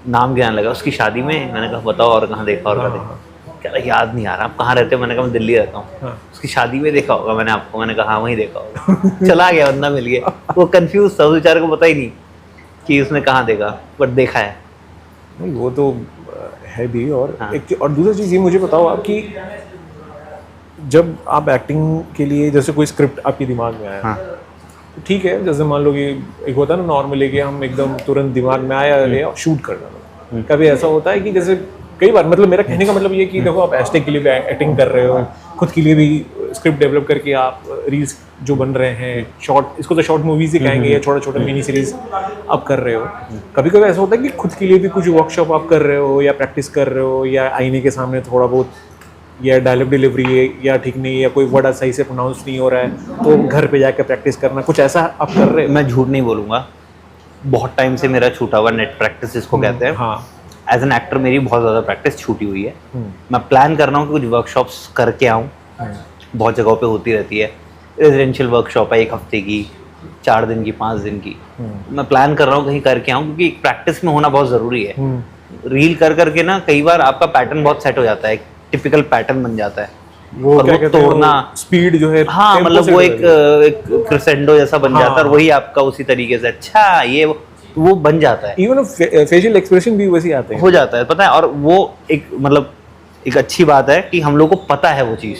नाम ज्ञान लगा उसकी शादी में, मैंने कहा बताओ और कहाँ देखा और कहाँ देखा, कह रहा याद नहीं आ रहा, आप कहाँ रहते हो, मैंने कहा मैं दिल्ली रहता हूँ। हाँ। उसकी शादी में देखा होगा मैंने आपको, मैंने कहा हाँ वहीं देखा होगा। चला गया, बंदा मिल गया, वो कंफ्यूज था, उस बेचारे को पता ही नहीं कि उसने कहाँ देखा, बट देखा है। नहीं वो तो है भी। और हाँ। एक और दूसरी चीज़ ये मुझे बताओ आपकी, जब आप एक्टिंग के लिए जैसे कोई स्क्रिप्ट आपके दिमाग में आया, हाँ। ठीक है, जैसे मान लो कि एक होता है ना नॉर्मली कि हम एकदम तुरंत दिमाग में आया अरे और शूट कर डालो। कभी ऐसा होता है कि जैसे कई बार, मतलब मेरा कहने का मतलब ये कि देखो आप एस्टेक के लिए भी एक्टिंग कर रहे हो, खुद के लिए भी स्क्रिप्ट डेवलप करके आप रील्स जो बन रहे हैं, शॉर्ट, इसको तो शॉर्ट मूवीज ही कहेंगे, या छोटा छोटा मिनी सीरीज आप कर रहे हो। कभी कभी ऐसा होता है कि खुद के लिए भी कुछ वर्कशॉप आप कर रहे हो, या प्रैक्टिस कर रहे हो, या आईने के सामने थोड़ा बहुत, या डायलॉग डिलीवरी है या ठीक नहीं, या कोई वर्ड सही से प्रोनाउंस नहीं हो रहा है, तो घर पे जाकर प्रैक्टिस करना, कुछ ऐसा आप कर रहे हो? मैं झूठ नहीं बोलूँगा, बहुत टाइम से मेरा छूटा हुआ नेट प्रैक्टिस इसको कहते हैं। हाँ। एज एन एक्टर मेरी बहुत ज़्यादा प्रैक्टिस छूटी हुई है। मैं प्लान कर रहा हूँ कि कुछ वर्कशॉप्स करके आऊँ, बहुत जगहों पे होती रहती है, रेजिडेंशियल वर्कशॉप है 1 हफ्ते की, 4 दिन की, 5 दिन की। मैं प्लान कर रहा हूँ कहीं करके आऊँ, क्योंकि प्रैक्टिस में होना बहुत ज़रूरी है। रील कर करके ना कई बार आपका पैटर्न बहुत सेट हो जाता है, टिपिकल पैटर्न बन जाता है, वो और क्या वो कहते हैं, तोड़ना, स्पीड जो है, हाँ tempo मतलब से वो बदल एक क्रेसेंडो जैसा बन जाता है, और वही आपका उसी तरीके से अच्छा ये वो बन जाता है, इवन फेशियल एक्सप्रेशन भी वैसे आते हैं, हो जाता है, पता है। और वो एक मतलब एक अच्छी बात है कि हम लोग को पता है वो चीज़,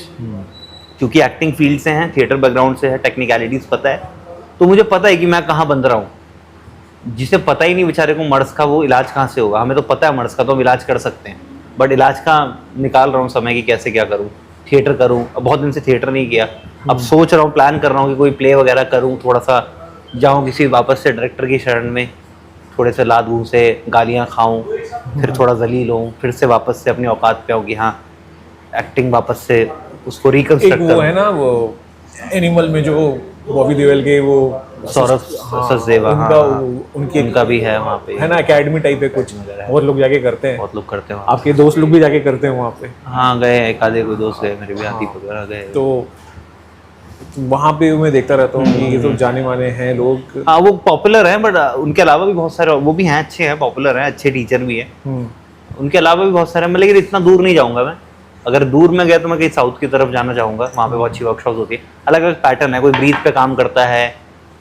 क्योंकि एक्टिंग फील्ड से हैं, थिएटर बैकग्राउंड से है, टेक्निकलिटीज़ पता है, तो मुझे पता है कि मैं कहाँ बंद रहा हूँ। जिसे पता ही नहीं बेचारे को मर्स का, वो इलाज कहाँ से होगा, हमें तो पता है मर्स का, तो हम इलाज कर सकते हैं, बट इलाज का निकाल रहा हूँ समय कि कैसे क्या करूँ, थिएटर करूँ। अब बहुत दिन से थिएटर नहीं किया, अब सोच रहा हूँ, प्लान कर रहा हूँ कि कोई प्ले वगैरह करूँ, थोड़ा सा जाऊँ किसी वापस से डायरेक्टर की शरण में, थोड़े से लाद घूसे, गालियाँ खाऊं, फिर थोड़ा जलील हूँ, फिर से वापस से अपनी औकात पे आऊँ कि हाँ एक्टिंग वापस से उसको रिकंस्ट्रक्ट एक वो है ना वो एनिमल में जो बॉबी देओल के वो सौरभ सचदेवा, उनका भी है वहाँ पे, है ना एकेडमी टाइप है कुछ, बहुत लोग जाके करते हैं, बहुत लोग करते हैं, आपके दोस्त लोग भी जाके करते हैं वहाँ पे? हाँ गए, एक आधे कोई दोस्त गए मेरे भी, आदि वगैरह गए, तो वहाँ पे मैं देखता रहता हूँ कि ये तो जाने माने हैं लोग। हाँ वो पॉपुलर हैं, बट उनके अलावा भी बहुत सारे वो भी हैं, अच्छे हैं, पॉपुलर हैं, अच्छे टीचर भी हैं, उनके अलावा भी बहुत सारे हैं। मैं लेकिन इतना दूर नहीं जाऊँगा, मैं अगर दूर में गया तो मैं कहीं साउथ की तरफ जाना चाहूँगा, वहाँ पे बहुत अच्छी वर्कशॉप होती है, अलग अलग पैटर्न है, कोई ब्रीथ पे काम करता है,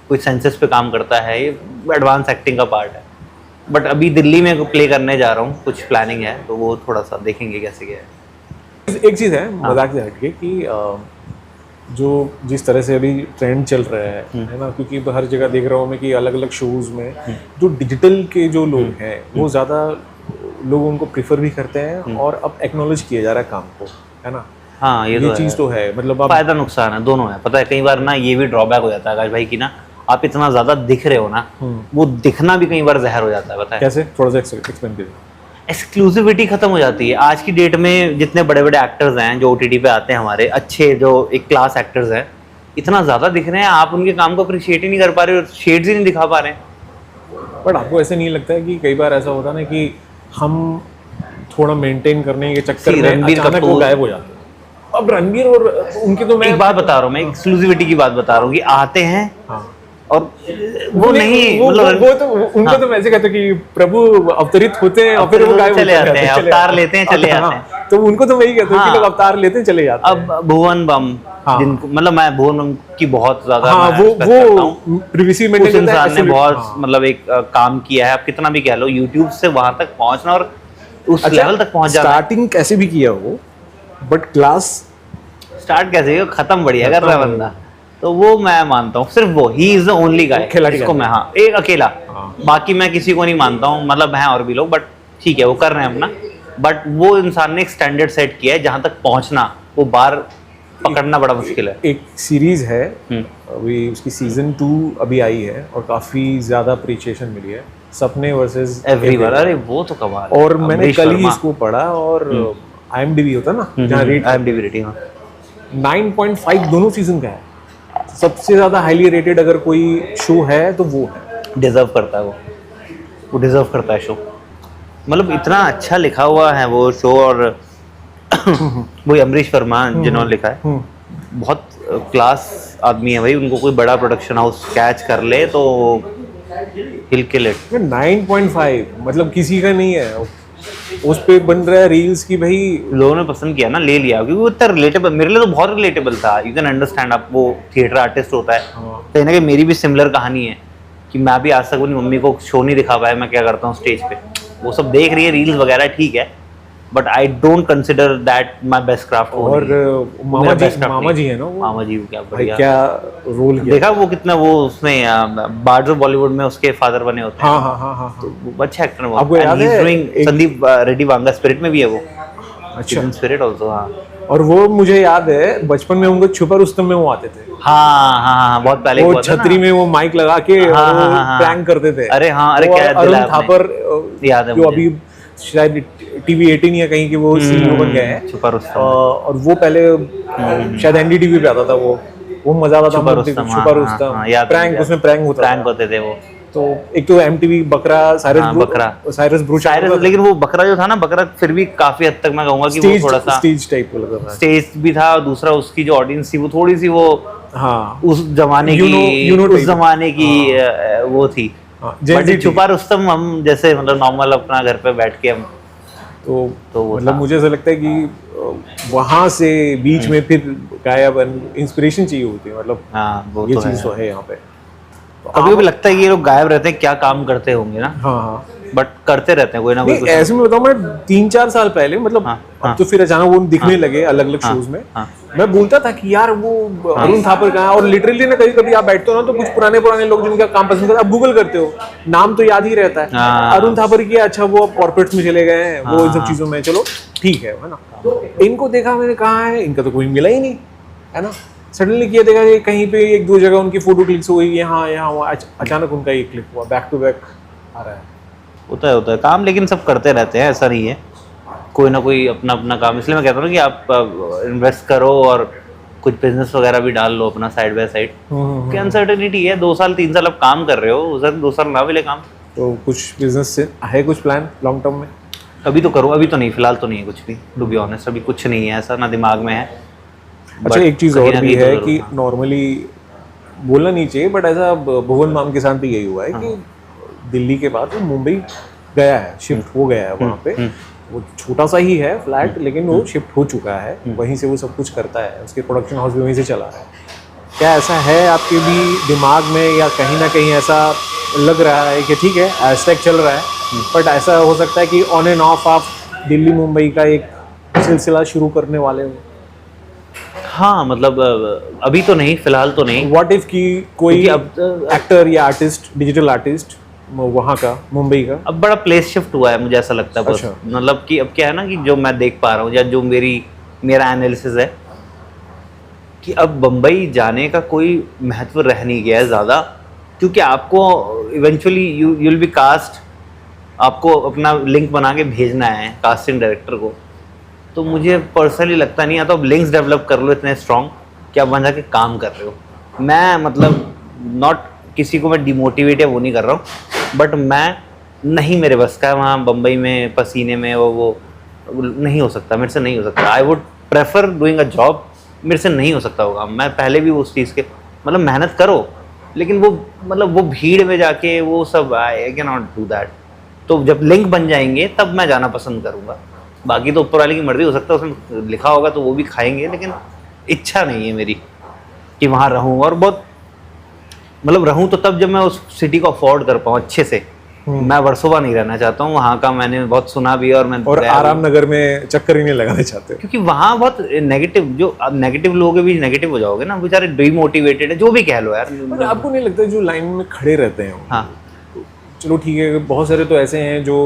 कोई सेंसेस पे काम करता है, ये एडवांस एक्टिंग का पार्ट है। बट अभी दिल्ली में प्ले करने जा रहा हूँ, कुछ प्लानिंग है, तो वो थोड़ा सा देखेंगे कैसे क्या है। एक चीज़ है मजाक से हटके कि जो जिस तरह से अभी ट्रेंड चल रहा है ना, क्योंकि हर जगह देख रहा हूँ मैं कि अलग अलग शोज में जो डिजिटल के जो लोग हैं वो ज़्यादा लोग उनको प्रिफर भी करते हैं, और अब एक्नॉलेज किया जा रहा है काम को, है ना। हाँ ये चीज़ तो है, मतलब आप फायदा नुकसान है दोनों है, पता है। कई बार ना ये भी ड्रॉबैक हो जाता है आकाश भाई की ना, आप इतना ज़्यादा दिख रहे हो ना, वो दिखना भी कई बार जहर हो जाता है, पता है कैसे, थोड़ा सा एक्सप्लेन कीजिए। एक्सक्लूसिविटी खत्म हो जाती है। आज की डेट में जितने बड़े बड़े एक्टर्स हैं जो OTT पे आते हैं, हमारे अच्छे जो एक क्लास एक्टर्स हैं, इतना ज़्यादा दिख रहे हैं, आप उनके काम को अप्रिशिएट ही नहीं कर पा रहे हो, शेड्स ही नहीं दिखा पा रहे हैं। बट आपको ऐसे नहीं लगता है कि कई बार ऐसा होता है ना कि हम थोड़ा मेंटेन करने के चक्कर में रणबीर अचानक वो कपूर गायब हो जाते हैं। अब रणबीर और उनकी तो मैं एक बात बता रहा हूँ, मैं एक्सक्लूसिविटी की बात बता रहा हूँ कि आते हैं हाँ। और वो नहीं मतलब वो तो उनको तो वैसे कहते कि प्रभु अवतरित होते हैं और फिर वो गायब चले जाते हैं, अवतार लेते हैं, चले जाते हैं। तो उनको तो वही कहते हैं कि लोग अवतार लेते हैं, चले जाते हैं। अब भुवन बम, जिनको मतलब मैं भुवन बम की बहुत ज्यादा वो प्रिवेसी मेंटेन करता है, इंसान ने बहुत मतलब एक काम किया है, आप कितना भी कह लो, यूट्यूब से वहां तक पहुंचना और उस लेवल तक पहुंच जाता है। स्टार्टिंग कैसे भी किया वो, बट क्लास स्टार्ट कैसे किया, खत्म बढ़िया कर रहा है बंदा, तो वो मैं मानता हूँ। सिर्फ वो he is the only guy जिसको मैं, हाँ एक अकेला, बाकी मैं किसी को नहीं मानता हूँ। मतलब हैं और भी लोग, बट ठीक है वो कर रहे हैं अपना, बट वो इंसान ने एक स्टैंडर्ड सेट किया है जहाँ तक पहुँचना वो बार पकड़ना बड़ा मुश्किल है। एक सीरीज है अभी, उसकी सीजन 2 अभी आई है और काफी ज्यादा अप्रिशिएशन मिली है, सपने वर्सेस एवरीवन। अरे वो तो कमाल है। और मैंने अमरीश कल ही वर्मा। इसको पढ़ा, और IMDb होता है ना जहाँ रेट, IMDb रेटिंग 9.5 दोनों सीजन का है। सबसे ज्यादा हाईली रेटेड अगर कोई शो है तो वो है। डिजर्व करता है वो डिजर्व करता है शो। मतलब इतना अच्छा लिखा हुआ है वो शो, और वही अमरीश वर्मा जिन्होंने लिखा है, बहुत क्लास आदमी है भाई। उनको कोई बड़ा प्रोडक्शन हाउस कैच कर ले तो हिल किल इट। 9.5 मतलब किसी का नहीं है, उस पे बन रहा है रील्स की भाई। लोगों ने पसंद किया ना, ले लिया, क्योंकि वो इतना रिलेटेबल, मेरे लिए तो बहुत रिलेटेबल था। यू कैन अंडरस्टैंड, आप वो थिएटर आर्टिस्ट होता है, कहीं ना कहीं मेरी भी सिमिलर कहानी है कि मैं भी आज तक अपनी मम्मी को शो नहीं दिखा पाया मैं क्या करता हूँ स्टेज पे। वो सब देख रही है रील्स वगैरह, ठीक है, but I don't consider that my best craft. और मामा जी है ना वो, मामा जी क्या भाई बढ़िया, क्या रोल किया। देखा वो कितना, वो उसमें बार्डर बॉलीवुड में उसके फादर बने होते हैं। हाँ वो अच्छा एक्टर है वो। आपको याद है संदीप रेड्डी वांगा स्पिरिट में भी है वो। अच्छा, स्पिरिट आल्सो, हाँ। और वो मुझे याद है बचपन में उनको छुपा रुस्तम में वो आते थे। हाँ, बहुत पहले वो छतरी में वो माइक लगा के प्रैंक करते थे। अरे हाँ, अरे क्या अरुण थापर याद है जो अभी शायद TV 18 या कहीं के वो सीईओ बन गए हैं, छुपा रुस्तम। और वो पहले शायद NDTV पे आता था वो मजा आता था। छुपा रुस्तम प्रैंक, उसमें प्रैंक होते थे वो। तो एक तो MTV बकरा, साइरस ब्रूच, लेकिन वो बकरा जो था ना, बकरा फिर भी काफी हद तक मैं कहूंगा कि वो थोड़ा सा स्टेज टाइप का लगा था। स्टेज भी था, और दूसरा उसकी जो ऑडियंस थी वो थोड़ी सी वो, हाँ, उस जमाने की उस जमाने की वो थी। बट छुपा रुस्तम हम जैसे मतलब नॉर्मल अपना घर पे बैठ के हम तो मतलब मुझे ऐसा लगता है कि वहां से बीच में फिर गायब इंस्पिरेशन चाहिए होती है। मतलब हाँ, वो ये तो चीज तो है यहाँ पे। कभी भी लगता है कि ये लोग गायब रहते हैं, क्या काम करते होंगे ना। हाँ, बट करते रहते हैं कोई ना कोई कुछ। ऐसे में बताऊं, मैं 3-4 साल पहले मतलब अब तो फिर अचानक वो दिखने लगे अलग अलग शोज में। मैं बोलता था कि यार वो अरुण थापर कहाँ है, और लिटरली ना कभी कभी आप बैठते हो ना तो कुछ पुराने लोग जिनका काम पसंद करते, आप गूगल करते हो, नाम तो याद ही रहता है। अरुण थापर की, अच्छा वो अब कॉर्पोरेट्स में चले गए हैं, वो इन सब चीजों में, चलो ठीक है ना। इनको देखा मैंने, कहाँ है इनका, तो कोई मिला ही नहीं है ना। सडनली किया देखा कि कहीं पे 1-2 जगह उनकी फोटो क्लिक्स हो गई, यहाँ अचानक उनका ये क्लिक हुआ, बैक टू बैक आ रहा है। होता है काम, लेकिन सब करते रहते हैं, ऐसा नहीं है, कोई ना कोई अपना अपना काम। इसलिए मैं कहता हूँ कि आप इन्वेस्ट करो और कुछ बिजनेस वगैरह भी डाल लो अपना साइड बाय साइड, कि अनसर्टेनिटी है। 2 साल 3 साल आप काम कर रहे हो, उधर 2 साल ना मिले काम, तो कुछ बिजनेस से है कुछ प्लान लॉन्ग टर्म में? अभी तो करो, अभी तो नहीं, फिलहाल तो नहीं है कुछ भी, टू बी ऑनेस्ट। अभी कुछ नहीं है ऐसा, ना दिमाग में है। अच्छा, एक चीज़ और भी है कि नॉर्मली बोलना नहीं चाहिए, बट ऐसा भुवन माम के साथ भी यही हुआ है कि दिल्ली के बाद वो मुंबई गया है, शिफ्ट हो गया है वहाँ पे। वो छोटा सा ही है फ्लैट, लेकिन वो शिफ्ट हो चुका है, वहीं से वो सब कुछ करता है, उसके प्रोडक्शन हाउस भी वहीं से चला रहा है। क्या ऐसा है आपके भी दिमाग में, या कहीं ना कहीं ऐसा लग रहा है कि ठीक है हैशटैग चल रहा है, बट ऐसा हो सकता है कि ऑन एंड ऑफ आप दिल्ली मुंबई का एक सिलसिला शुरू करने वाले हो? हाँ, मतलब अभी तो नहीं, फिलहाल तो नहीं। व्हाट इफ कि कोई एक्टर या आर्टिस्ट, डिजिटल आर्टिस्ट वहाँ का, मुंबई का, अब बड़ा प्लेस शिफ्ट हुआ है, मुझे ऐसा लगता है। अच्छा। मतलब कि अब क्या है ना, कि जो मैं देख पा रहा हूँ या जो मेरा एनालिसिस है, कि अब बम्बई जाने का कोई महत्व रह नहीं गया है ज़्यादा, क्योंकि आपको eventually you will be cast, आपको अपना लिंक बना के भेजना है कास्टिंग डायरेक्टर को। तो मुझे पर्सनली लगता नहीं है, तो अब लिंक्स डेवलप कर लो इतने स्ट्रॉन्ग कि आप वहाँ जाके काम कर रहे हो। मैं मतलब नॉट किसी को मैं डिमोटिवेट या वो नहीं कर रहा हूँ, बट मैं नहीं, मेरे बस का है वहाँ बम्बई में पसीने में वो नहीं हो सकता, मेरे से नहीं हो सकता। I would prefer doing a job, मेरे से नहीं हो सकता होगा। मैं पहले भी उस चीज़ के मतलब मेहनत करो, लेकिन वो मतलब वो भीड़ में जाके वो सब, I can not do that. तो जब लिंक बन जाएंगे तब मैं जाना पसंद करूँगा। बाकी तो ऊपर वाले की मर्जी, हो सकता है उसमें लिखा होगा तो वो भी खाएंगे, लेकिन इच्छा नहीं है मेरी कि वहाँ रहूँ। और बहुत मतलब रहूँ तो तब जब मैं उस सिटी को अफोर्ड कर पाऊँ अच्छे से, मैं वर्सोवा नहीं रहना चाहता हूँ, वहाँ का मैंने बहुत सुना भी और मैं और आराम नगर में चक्कर ही नहीं लगाने चाहते, क्योंकि वहाँ बहुत नेगेटिव, जो अब नेगेटिव लोगों के बीच नेगेटिव हो जाओगे ना, बेचारे डिमोटिवेटेड है, जो भी कह लो यार। पर आपको नहीं लगता जो लाइन में खड़े रहते हैं वो? हाँ चलो ठीक है, बहुत सारे तो ऐसे हैं जो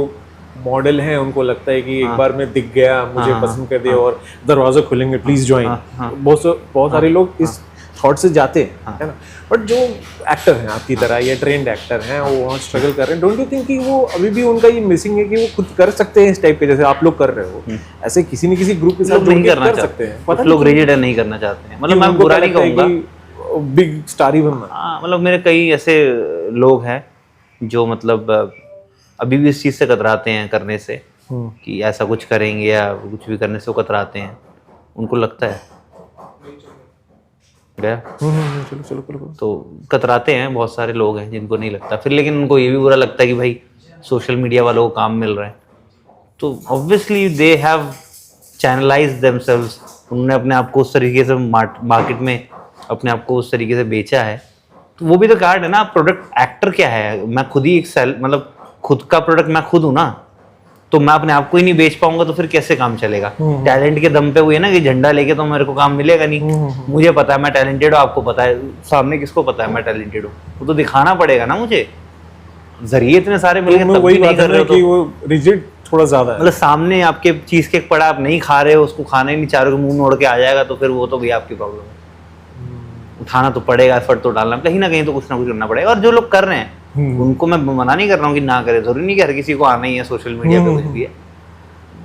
मॉडल हैं, उनको लगता है कि एक बार में दिख गया, मुझे पसंद कर दिया और दरवाजा खुलेंगे, प्लीज ज्वाइन। बहुत सारे लोग इस थॉट से जाते हैं, है ना। बट जो एक्टर हैं आपकी तरह या ट्रेंड एक्टर हैं, वो वहाँ स्ट्रगल कर रहे हैं, डोंट यू थिंक कि वो अभी भी उनका ये मिसिंग है कि वो खुद कर सकते हैं इस टाइप के, जैसे आप लोग कर रहे हो, ऐसे किसी न किसी ग्रुप के साथ नहीं करना कर सकते हैं? कुछ लोग रिजिड है, नहीं करना चाहते हैं, मतलब मैं बुरा नहीं कहूँगा, बिग स्टार ही बनना। हाँ मतलब मेरे कई ऐसे लोग हैं जो मतलब अभी भी इस चीज़ से कतराते हैं करने से, कि ऐसा कुछ करेंगे या कुछ भी करने से वो कतराते हैं, उनको लगता है चलो चलो चलो। तो कतराते हैं, बहुत सारे लोग हैं जिनको नहीं लगता फिर, लेकिन उनको ये भी बुरा लगता है कि भाई सोशल मीडिया वालों को काम मिल रहा है, तो obviously they have channelise themselves, उन्होंने अपने आप को उस तरीके से मार्केट में अपने आप को उस तरीके से बेचा है, तो वो भी तो कार्ड है ना। प्रोडक्ट एक्टर क्या है, मैं खुद ही एक मतलब खुद का प्रोडक्ट मैं खुद हूँ ना, तो मैं अपने आप को ही नहीं बेच पाऊंगा तो फिर कैसे काम चलेगा? टैलेंट के दम पे हुई है ना कि झंडा लेके तो मेरे को काम मिलेगा नहीं। मुझे पता है मैं टैलेंटेड हूँ, आपको पता है, सामने किसको पता है मैं टैलेंटेड हूँ, वो तो दिखाना पड़ेगा ना मुझे। जरिए इतने सारे मिल गए तब भी नहीं कर रहे हो तो वो रिजिड थोड़ा ज्यादा है। मतलब सामने आपके चीज केक पड़ा, आप नहीं खा रहे हो, उसको खाना ही नहीं चाह रहे हो, मुंह मोड़ के आ जाएगा, तो फिर वो तो भी आपकी प्रॉब्लम है। उठाना तो पड़ेगा, एफर्ट तो डालना, कहीं ना कहीं तो कुछ ना कुछ करना पड़ेगा। और जो लोग कर रहे हैं उनको मैं मना नहीं कर रहा हूँ कि ना करे, जरूरी नहीं कि हर किसी को आना ही है सोशल मीडिया पे कुछ भी है,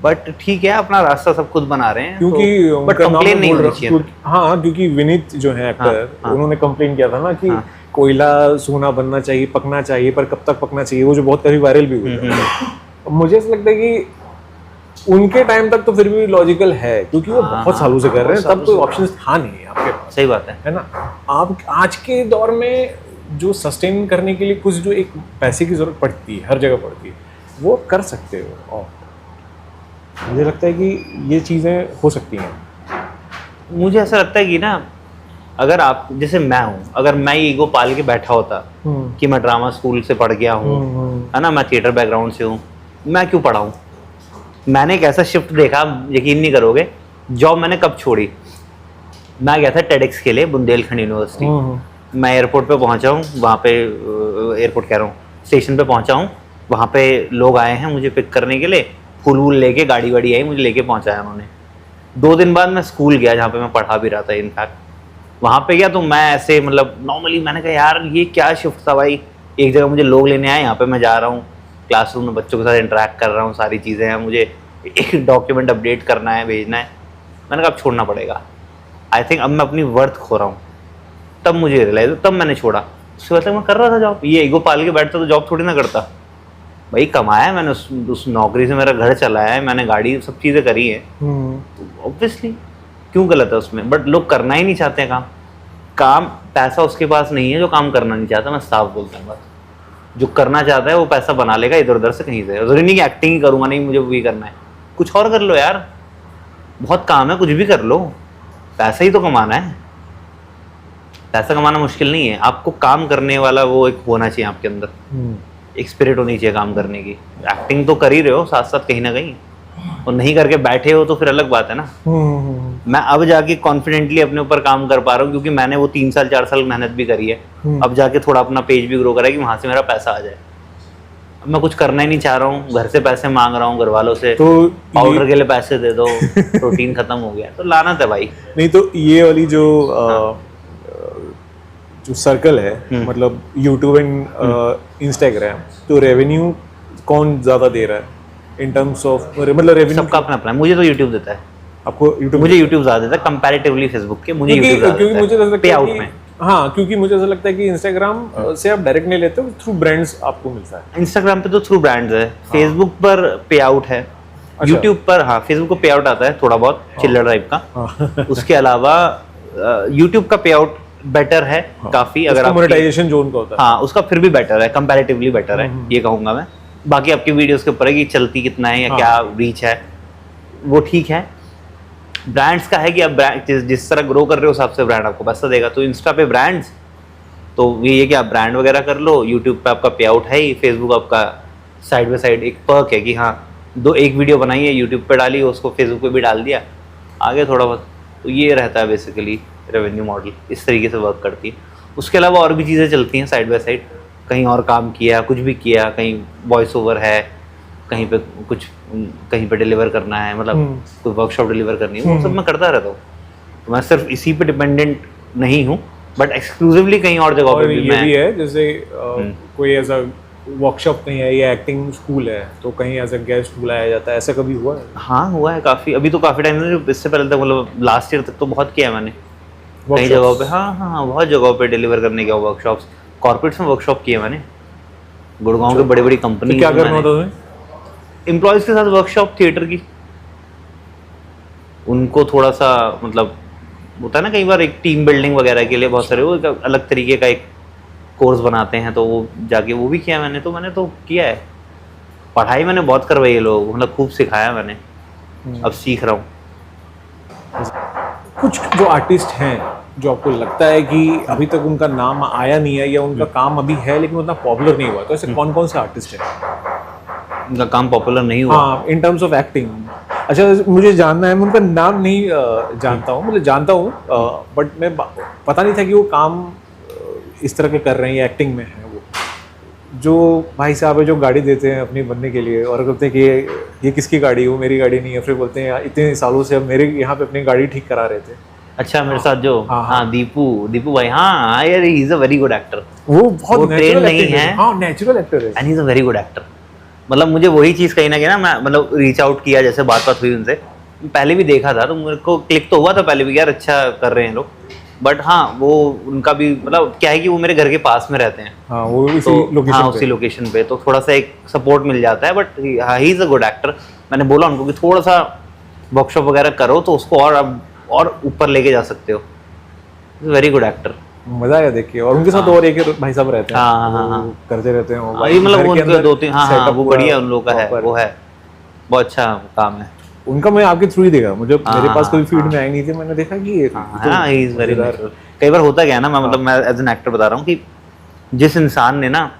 बट ठीक है अपना रास्ता सब खुद बना रहे हैं, क्योंकि तो, बट कंप्लेन नहीं होनी चाहिए। हाँ, क्योंकि विनीत जो है एक्टर, उन्होंने कंप्लेन किया था ना कि कोयला सोना बनना चाहिए, पकना चाहिए, पर कब तक पकना चाहिए, वो जो बहुत कभी वायरल भी हुआ। मुझे ऐसा लगता है कि उनके टाइम तक तो फिर भी लॉजिकल है, क्योंकि वो बहुत सालों से कर रहे हैं, तब कोई ऑप्शन था नहीं आपके पास। सही बात है ना। आप आज के दौर में जो सस्टेन करने के लिए कुछ जो एक पैसे की जरूरत पड़ती है, हर जगह पड़ती है, वो कर सकते हो। और मुझे लगता है कि ये चीज़ें हो सकती हैं। मुझे ऐसा लगता है कि ना, अगर आप जैसे मैं हूँ, अगर मैं ये ईगो पाल के बैठा होता कि मैं ड्रामा स्कूल से पढ़ गया हूँ, है ना, मैं थिएटर बैकग्राउंड से हूँ, मैं क्यों पढ़ाऊँ? मैंने एक ऐसा शिफ्ट देखा, यकीन नहीं करोगे, जॉब मैंने कब छोड़ी। मैं गया था टेडेक्स के लिए बुंदेलखंड यूनिवर्सिटी। मैं एयरपोर्ट पे पहुंचा हूँ, वहाँ पे एयरपोर्ट कह रहा हूँ, स्टेशन पे पहुंचा हूँ, वहाँ पे लोग आए हैं मुझे पिक करने के लिए, फूल वूल लेके, गाड़ी वाड़ी आई, मुझे लेके पहुँचाया उन्होंने। 2 दिन बाद मैं स्कूल गया जहाँ पे मैं पढ़ा भी रहा था, इनफैक्ट वहाँ पे गया तो मैं ऐसे मतलब नॉर्मली मैंने कहा यार ये क्या शिफ्ट था भाई, एक जगह मुझे लोग लेने आए, यहाँ पे मैं जा रहा हूँ क्लासरूम में बच्चों के साथ इंटरेक्ट कर रहा हूँ, सारी चीज़ें हैं, मुझे एक डॉक्यूमेंट अपडेट करना है, भेजना है। मैंने कहा अब छोड़ना पड़ेगा, आई थिंक अब मैं अपनी वर्थ खो रहा हूँ। तब मुझे रियलाइज, तब मैंने छोड़ा। उसके बाद तक मैं कर रहा था जॉब, ये ईगो पाल के बैठता तो जॉब थोड़ी ना करता भाई। कमाया मैंने, उस नौकरी से मेरा घर चलाया है, मैंने गाड़ी सब चीज़ें करी है, तो ऑब्वियसली क्यों गलत है उसमें? बट लोग करना ही नहीं चाहते हैं काम। पैसा उसके पास नहीं है जो काम करना नहीं चाहता, मैं साफ बोलता हूँ। बस जो करना चाहता है वो पैसा बना लेगा इधर उधर से कहीं से। जरूरी नहीं कि एक्टिंग ही करूँगा, नहीं मुझे वो भी करना है, कुछ और कर लो यार, बहुत काम है, कुछ भी कर लो, पैसा ही तो कमाना है। पैसा कमाना मुश्किल नहीं है, आपको काम करने वाला वो एक होना चाहिए आपके अंदर, एक स्पिरिट होनी चाहिए काम करने की। एक्टिंग तो कर ही रहे हो साथ साथ कहीं ना कहीं, और नहीं करके बैठे हो तो फिर अलग बात है ना। मैं अब जाके कॉन्फिडेंटली अपने ऊपर काम कर पा रहा हूँ, क्योंकि मैंने वो 3 साल 4 साल मेहनत भी करी है। अब जाके थोड़ा अपना पेज भी ग्रो करा कि वहां से मेरा पैसा आ जाए। अब मैं कुछ करना ही नहीं चाह रहा हूँ, घर से पैसे मांग रहा हूँ, घर वालों से तो पाउडर के लिए पैसे दे दो, प्रोटीन खत्म हो गया, तो लानत है भाई। नहीं तो ये वाली जो सर्कल है, मतलब यूट्यूब एंड इंस्टाग्राम, तो रेवेन्यू कौन ज्यादा दे रहा है इन टर्म्स ऑफ, मतलब रेवेन्यू? सबका अपना अपना है। मुझे तो यूट्यूब देता है। आपको यूट्यूब? मुझे यूट्यूब ज्यादा देता है कंपैरेटिवली फेसबुक के, मुझे यूट्यूब ज्यादा क्योंकि मुझे ऐसा लगता है में। हाँ, क्योंकि मुझे ऐसा लगता है कि इंस्टाग्राम से आप डायरेक्ट नहीं लेते हो, थ्रू ब्रांड्स आपको मिलता है। इंस्टाग्राम पे तो थ्रू ब्रांड्स है, फेसबुक पर पे आउट है, यूट्यूब पर हाँ फेसबुक को पे आउट आता है थोड़ा बहुत चिल्लर टाइप का। उसके अलावा यूट्यूब का पे आउट बेटर है काफी, अगर आप मोनेटाइजेशन जो उनका होता है, हाँ उसका फिर भी बेटर है, कंपैरेटिवली बेटर है, ये कहूंगा मैं। बाकी आपकी वीडियोस के ऊपर है कि चलती कितना है या क्या रीच है, वो ठीक है। ब्रांड्स का है कि आप जिस तरह ग्रो कर रहे हो उस हिसाब से ब्रांड आपको पैसा देगा। तो इंस्टा पे ब्रांड्स, तो ये है कि आप ब्रांड वगैरह कर लो, यूट्यूब पे आपका पे आउट है ही, फेसबुक आपका साइड बाय साइड एक पर्क है कि हाँ एक वीडियो बनाई है, यूट्यूब पे डाली, उसको फेसबुक पे भी डाल दिया, आगे थोड़ा बहुत। तो ये रहता है बेसिकली रेवेन्यू मॉडल, इस तरीके से वर्क करती है। उसके अलावा और भी चीज़ें चलती हैं साइड बाय साइड, कहीं और काम किया, कुछ भी किया, कहीं वॉइस ओवर है, कहीं पे कुछ, कहीं पे डिलीवर करना है, मतलब कोई वर्कशॉप डिलीवर करनी है, वो सब मैं करता रहता हूँ। तो मैं सिर्फ इसी पे डिपेंडेंट नहीं हूँ, बट एक्सक्लूसिवली कहीं और जगह पे भी ये भी है, जैसे कोई ऐसा वर्कशॉप नहीं है या एक्टिंग स्कूल है तो कहीं ऐसा गेस्ट बुलाया जाता है, ऐसा कभी हुआ है? हाँ हुआ है काफ़ी, अभी तो काफ़ी टाइम से, इससे पहले तक मतलब लास्ट ईयर तक तो बहुत किया है मैंने कई जगहों पे। हाँ, बहुत जगहों पे डिलीवर करने के वर्कशॉप्स, कॉर्पोरेट्स में वर्कशॉप किए मैंने, गुड़गांव के बड़ी बड़ी कंपनी। क्या करना होता है? एम्प्लॉयज़ के साथ वर्कशॉप थिएटर की, उनको थोड़ा सा मतलब होता है ना कई बार एक टीम बिल्डिंग वगैरह के लिए बहुत सारे वो एक अलग तरीके का एक कोर्स बनाते हैं, तो वो जाके वो भी किया मैंने। तो मैंने तो किया है, पढ़ाई मैंने बहुत करवाई है लोगों को, मतलब खूब सिखाया मैंने, अब सीख रहा हूँ। कुछ जो आर्टिस्ट हैं जो आपको लगता है कि अभी तक उनका नाम आया नहीं है या उनका काम अभी है लेकिन उतना पॉपुलर नहीं हुआ, तो ऐसे कौन कौन से आर्टिस्ट हैं उनका काम पॉपुलर नहीं हुआ? हाँ, इन टर्म्स ऑफ एक्टिंग। अच्छा, मुझे जानना है, मैं उनका नाम नहीं जानता हूँ, मतलब जानता हूँ बट मैं पता नहीं था कि वो काम इस तरह के कर रहे हैं या एक्टिंग में है। वो जो भाई साहब है जो गाड़ी देते हैं अपनी बनने के लिए और कहते हैं कि ये किसकी गाड़ी है, वो मेरी गाड़ी नहीं है, फिर बोलते हैं इतने सालों से अब मेरे यहाँ पे अपनी गाड़ी ठीक करा रहे थे। अच्छा, मेरे साथ जो हाँ दीपू भाई, हाँ यार, he is a very good actor. वो बहुत ट्रेन नहीं है, हाँ नेचुरल एक्टर है and he is a very good actor. मतलब मुझे वही चीज़ कहीं ना कहीं ना, मैं मतलब रीच आउट किया, जैसे बात हुई उनसे, पहले भी देखा था तो मेरे को क्लिक तो हुआ था पहले भी, यार अच्छा कर रहे हैं लोग। बट हाँ, वो उनका भी मतलब क्या है कि वो मेरे घर के पास में रहते हैं, हाँ वो उसी लोकेशन पे, तो थोड़ा सा एक सपोर्ट मिल जाता है। But he is a good actor. मैंने बोला उनको कि थोड़ा सा वर्कशॉप वगैरह करो तो उसको और ऊपर लेके जा सकते हो। वेरी गुड एक्टर, मजा आया देख के। और उनके साथ और एक भाई साहब रहते हैं, हाँ, करते रहते हैं मतलब उनके 2-3, हाँ वो बढ़िया उन लोगों का है, वो है बहुत अच्छा काम है उनका। मैं आपके थ्रू ही देखा, मुझे मेरे पास कोई फीड में आई नहीं थी, मैंने देखा कि ये ही इज वेरी नेचुरल। कई बार होता क्या है ना, मैं मतलब मैं एज एन एक्टर बता रहा हूँ कि जिस इंसान ने ना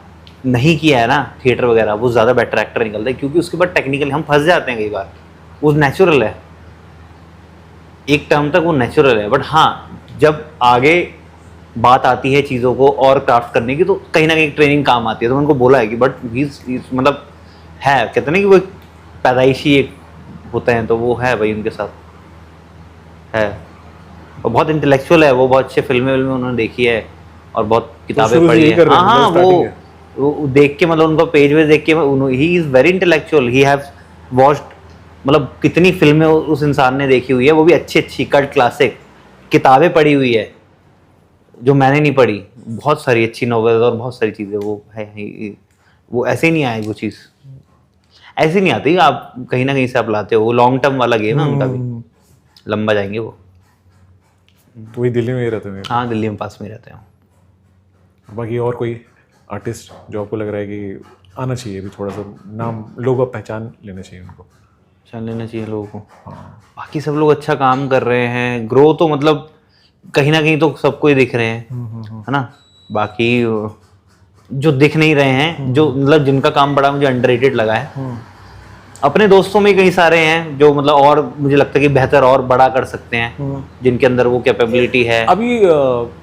नहीं किया है ना थिएटर वगैरह, वो ज़्यादा बेटर एक्टर निकलता है, क्योंकि उसके बाद टेक्निकली हम फंस जाते हैं कई बार। वो नेचुरल है, एक टर्म तक वो नेचुरल है, बट हाँ जब आगे बात आती है चीज़ों को और क्राफ्ट करने की, तो कहीं ना कहीं ट्रेनिंग काम आती है। तो उनको बोला है कि बट मतलब है, कहते ना कि वो पैदाइशी एक होते हैं, तो वो है भाई उनके साथ है। और बहुत इंटेलेक्चुअल है वो, बहुत अच्छे फिल्में उन्होंने देखी है और बहुत किताबें पढ़ी है। हाँ, वो देख के मतलब उनका पेज में देख के, he is very intellectual, he have watched, मतलब कितनी फिल्में उस इंसान ने देखी हुई है, वो भी अच्छी कल्ट क्लासिक किताबें पढ़ी हुई है जो मैंने नहीं पढ़ी, बहुत सारी अच्छी नॉवेल्स और बहुत सारी चीज़ें वो है। वो ऐसे ही नहीं आए, वो चीज़ ऐसे नहीं आती, आप कहीं ना कहीं से आप लाते हो। वो लॉन्ग टर्म वाला गेम है उनका भी, लंबा जाएंगे वो। तो वही दिल्ली में ही रहते हैं? हाँ, दिल्ली में पास में रहते हैं। बाकी और कोई आर्टिस्ट जो आपको लग रहा है कि आना चाहिए, भी थोड़ा सा नाम लोग अब पहचान लेना चाहिए उनको? पहचान लेना चाहिए लोगों को। हाँ, बाकी सब लोग अच्छा काम कर रहे हैं, ग्रो तो मतलब कहीं ना कहीं तो सबको ही दिख रहे हैं, है ना। बाकी जो दिख नहीं रहे हैं, जो मतलब जिनका काम बड़ा मुझे अंडररेटेड लगा है, अपने दोस्तों में कई सारे हैं जो मतलब और मुझे लगता है कि बेहतर और बड़ा कर सकते हैं, जिनके अंदर वो कैपेबिलिटी है। अभी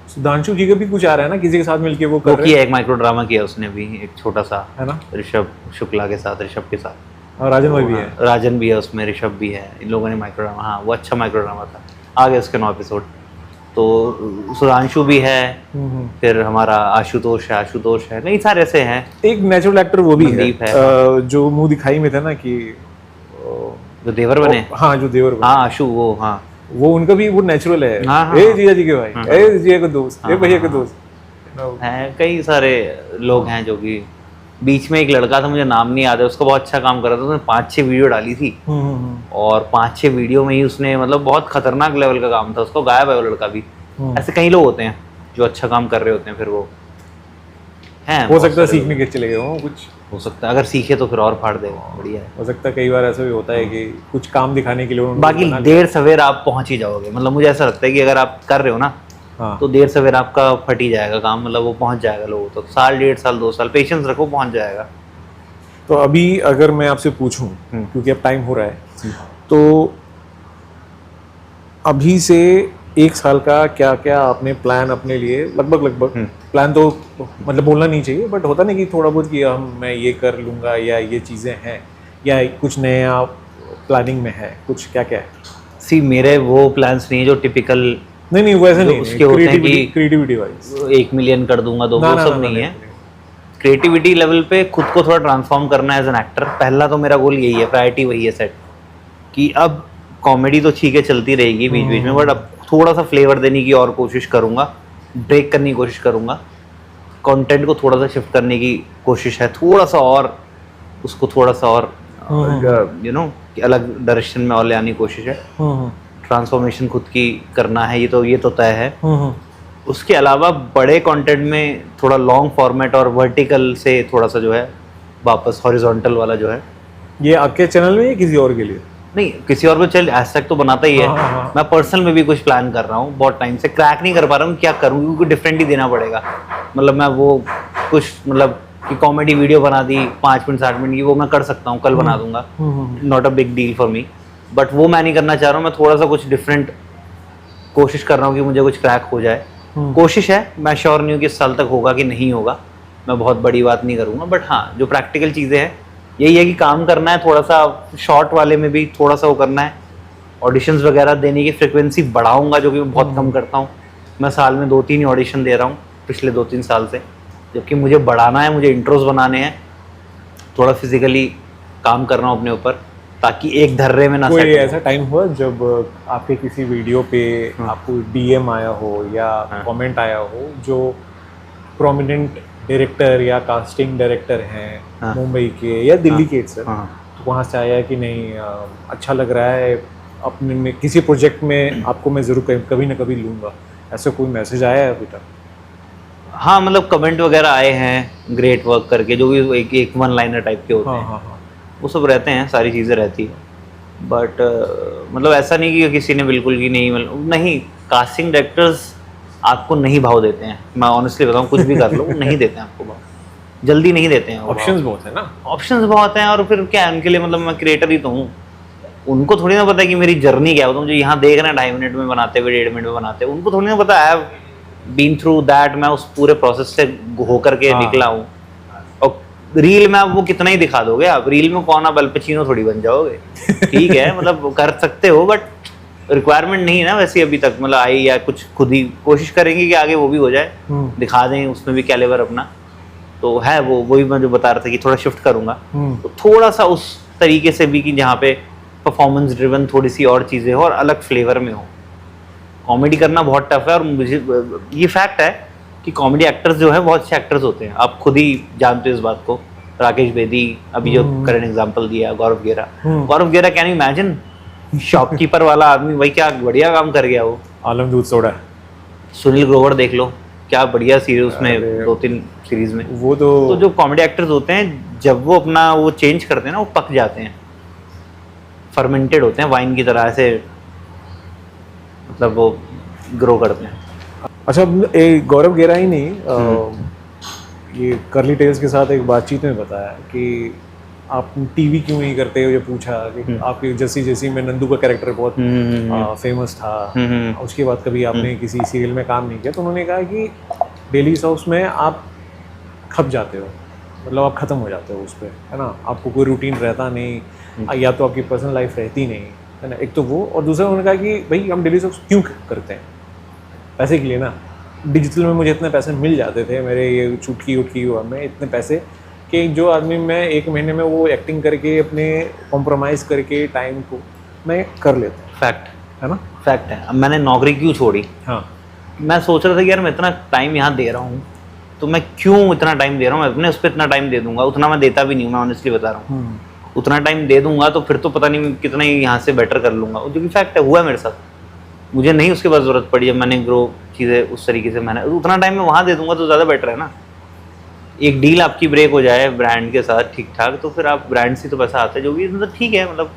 सुधांशु जी का भी कुछ आ रहा है ना, किसी के साथ मिलके वो कर रहे हैं? किया, एक माइक्रो ड्रामा किया उसने भी, एक छोटा सा, है ना, ऋषभ शुक्ला के साथ, ऋषभ के साथ। और राजन भाई भी है? राजन भी है उसमें, ऋषभ भी है, इन लोगों ने माइक्रो ड्रामा, हाँ वो अच्छा माइक्रो ड्रामा था, आ गए उसके 9 एपिसोड। तो सुधांशु भी है, फिर हमारा आशुतोष है, कई सारे ऐसे हैं। एक नेचुरल एक्टर वो भी है, जो मुंह दिखाई में था ना कि जो देवर बने, हाँ जो देवर बने, हाँ आशु, वो हाँ वो उनका भी वो नेचुरल है। हाँ, ए जीजा जी के भाई, ए जीजा का दोस्त, ए भैया का दोस्त है। कई सारे लोग हैं जो कि, बीच में एक लड़का था, मुझे नाम नहीं याद है, उसका बहुत अच्छा काम कर रहा था, उसने 5-6 वीडियो डाली थी और 5-6 वीडियो में ही उसने मतलब बहुत खतरनाक लेवल का काम था, उसको गायब है वो लड़का भी। ऐसे कई लोग होते हैं जो अच्छा काम कर रहे होते हैं, फिर वो हैं, हो सकता है सीखने के चले गए हो कुछ, हो सकता है अगर सीखे तो फिर और फाड़ देगा, बढ़िया है। हो सकता है कई बार ऐसा भी होता है कि कुछ काम दिखाने के लिए, बाकी देर सवेर आप पहुंच ही जाओगे, मतलब मुझे ऐसा लगता है कि अगर आप कर रहे हो ना, हाँ, तो देर सवेर आपका फट ही जाएगा काम, मतलब वो पहुंच जाएगा लोगों तक। 1.5 साल 2 साल पेशेंस रखो, पहुंच जाएगा। तो अभी अगर मैं आपसे पूछूं, क्योंकि अब टाइम हो रहा है, तो अभी से 1 साल का क्या क्या आपने प्लान अपने लिए, लगभग प्लान तो मतलब बोलना नहीं चाहिए, बट होता नहीं कि थोड़ा बहुत कि मैं ये कर लूँगा या ये चीज़ें हैं या कुछ नया प्लानिंग में है, कुछ क्या क्या है? सी मेरे वो प्लान्स नहीं है जो टिपिकल, नहीं वैसे नहीं, उसके होते हैं कि क्रिएटिविटी वाइज 1 मिलियन कर दूंगा वो सब नहीं है। क्रिएटिविटी लेवल पे खुद को थोड़ा ट्रांसफॉर्म करना है एज एन एक्टर। पहला तो मेरा गोल यही है, प्रायोरिटी वही है सेट, कि अब कॉमेडी तो ठीक है चलती रहेगी बीच बीच में, बट अब थोड़ा सा फ्लेवर देने की और कोशिश करूंगा, ब्रेक करने की कोशिश करूंगा, कंटेंट को थोड़ा सा शिफ्ट करने की कोशिश है, थोड़ा सा और उसको थोड़ा सा और अलग डायरेक्शन में और ले आने की कोशिश है। ट्रांसफॉर्मेशन खुद की करना है, ये तो तय है। उसके अलावा बड़े कंटेंट में थोड़ा लॉन्ग फॉर्मेट और वर्टिकल से थोड़ा सा जो है वापस हॉरिजॉन्टल वाला जो है। ये आपके चैनल में या किसी और के लिए? नहीं, किसी और को चल एज तक तो बनाता ही है। मैं पर्सनल में भी कुछ प्लान कर रहा हूँ, बहुत टाइम से क्रैक नहीं कर पा रहा हूँ, क्या करूँ, क्योंकि डिफरेंट ही देना पड़ेगा। मतलब मैं वो कुछ मतलब कि कॉमेडी वीडियो बना दी 5 मिनट 60 मिनट की, वो मैं कर सकता हूँ, कल बना दूंगा, not a big deal for me, but वो मैं नहीं करना चाह रहा हूँ। मैं थोड़ा सा कुछ डिफरेंट कोशिश कर रहा हूँ कि मुझे कुछ क्रैक हो जाए। कोशिश है, मैं श्योर नहीं हूँ कि इस साल तक होगा कि नहीं होगा, मैं बहुत बड़ी बात नहीं करूँगा, बट हाँ जो प्रैक्टिकल चीज़ें हैं यही है कि काम करना है, थोड़ा सा शॉर्ट वाले में भी थोड़ा सा वो करना है, ऑडिशंस वगैरह देने की फ्रिक्वेंसी बढ़ाऊंगा, जो कि मैं बहुत कम करता हूँ। मैं साल में 2-3 ही ऑडिशन दे रहा हूँ पिछले 2-3 साल से, जबकि मुझे बढ़ाना है, मुझे इंट्रोज बनाने हैं, थोड़ा फिजिकली काम कर रहा हूँ अपने ऊपर, ताकि एक धर्रे में ना कोई ऐसा टाइम हुआ जब आपके किसी वीडियो पे आपको डीएम आया हो या कमेंट आया हो जो प्रोमिनेंट डायरेक्टर या कास्टिंग डायरेक्टर हैं मुंबई के या दिल्ली के सर, तो वहाँ से आया कि नहीं अच्छा लग रहा है, अपने में किसी प्रोजेक्ट में आपको मैं ज़रूर कभी ना कभी लूँगा, ऐसा कोई मैसेज आया है अभी तक? हाँ, मतलब कमेंट वगैरह आए हैं ग्रेट वर्क करके, जो भी एक वन लाइनर टाइप के होते हैं, वो सब रहते हैं, सारी चीज़ें रहती है, बट मतलब ऐसा नहीं कि किसी ने बिल्कुल की नहीं, कास्टिंग डायरेक्टर्स आपको नहीं भाव देते हैं, मैं ऑनेस्टली बताऊँ, कुछ भी कर लो वो नहीं देते हैं आपको भाव, जल्दी नहीं देते हैं। ऑप्शंस बहुत है ना, ऑप्शंस बहुत हैं, और फिर क्या है उनके लिए, मतलब मैं क्रिएटर ही तो हूँ, उनको थोड़ी ना पता है कि मेरी जर्नी क्या होता है। मुझे यहाँ देख रहे हैं 2.5 मिनट में बनाते हुए, 1.5 मिनट में बनाते हुए, उनको थोड़ी ना पता है बीन थ्रू दैट, मैं उस पूरे प्रोसेस से होकर के निकला हूँ। और रील में आप वो कितना ही दिखा दोगे, आप रील में कौन आप अल पचिनो थोड़ी बन जाओगे, ठीक है मतलब कर सकते हो, बट रिक्वायरमेंट नहीं है ना वैसे अभी तक, मतलब आई या कुछ खुद ही कोशिश करेंगे कि आगे वो भी हो जाए, दिखा दें उसमें भी कैलिबर अपना, तो है वो वही मैं जो बता रहा था कि थोड़ा शिफ्ट करूंगा, तो थोड़ा सा उस तरीके से भी कि जहाँ पे परफॉर्मेंस ड्रिवन थोड़ी सी और चीज़ें हो और अलग फ्लेवर में हो। कॉमेडी करना बहुत टफ है, और मुझे ये फैक्ट है कि कॉमेडी एक्टर्स जो है बहुत अच्छे एक्टर्स होते हैं, आप खुद ही जानते हो इस बात को। राकेश बेदी अभी जो करंट एग्जांपल दिया, गौरव गेरा कैन यू इमेजिन, शॉपकीपर वाला आदमी, भाई क्या बढ़िया काम कर गया वो। आलम दूध सोडा। सुनील ग्रोवर देख लो, क्या बढ़िया सीरीज उसमें 2-3 सीरीज में। वो तो जो कॉमेडी एक्टर्स होते हैं जब वो अपना वो चेंज करते हैं ना, वो पक जाते हैं, फर्मेंटेड होते हैं वाइन की तरह, ऐसे मतलब वो ग्रो करते हैं। अच्छा, गौरव गेरा ही नहीं, ये कर्ली टेल्स के साथ एक बातचीत में बताया कि आप टीवी क्यों नहीं करते हो, ये पूछा कि आपकी जैसी में नंदू का कैरेक्टर बहुत फेमस था, उसके बाद कभी आपने किसी सीरियल में काम नहीं किया, तो उन्होंने कहा कि डेली सॉस में आप खप जाते हो, मतलब आप ख़त्म हो जाते हो उस पर, है ना, आपको कोई रूटीन रहता नहीं, या तो आपकी पर्सनल लाइफ रहती नहीं, है ना, एक तो वो, और दूसरा उन्होंने कहा कि भाई हम डेली सॉस क्यों करते हैं, पैसे के लिए ना। डिजिटल में मुझे इतने पैसे मिल जाते थे, मेरे ये चुटकी उटकी हुआ में इतने पैसे, कि जो आदमी मैं 1 महीने में वो एक्टिंग करके अपने कॉम्प्रोमाइज़ करके टाइम को मैं कर लेता हूँ। फैक्ट है ना, फैक्ट है। अब मैंने नौकरी क्यों छोड़ी, हाँ, मैं सोच रहा था कि यार मैं इतना टाइम यहाँ दे रहा हूँ, तो मैं क्यों इतना टाइम दे रहा हूँ, मैं अपने उस पर इतना टाइम दे दूंगा, उतना मैं देता भी नहीं हूँ, मैं ऑनेस्टली बता रहा हूँ, उतना टाइम दे दूंगा तो फिर तो पता नहीं कितना ही यहाँ से बेटर कर लूँगा, जो कि फैक्ट है, हुआ मेरे साथ। मुझे नहीं उसके बाद ज़रूरत पड़ी, जब मैंने ग्रो चीज़ें उस तरीके से मैंने उतना टाइम में वहाँ दे दूंगा तो ज़्यादा बेटर है ना। एक डील आपकी ब्रेक हो जाए ब्रांड के साथ ठीक ठाक, तो फिर आप ब्रांड से तो पैसा आता है, जो भी मतलब ठीक है, मतलब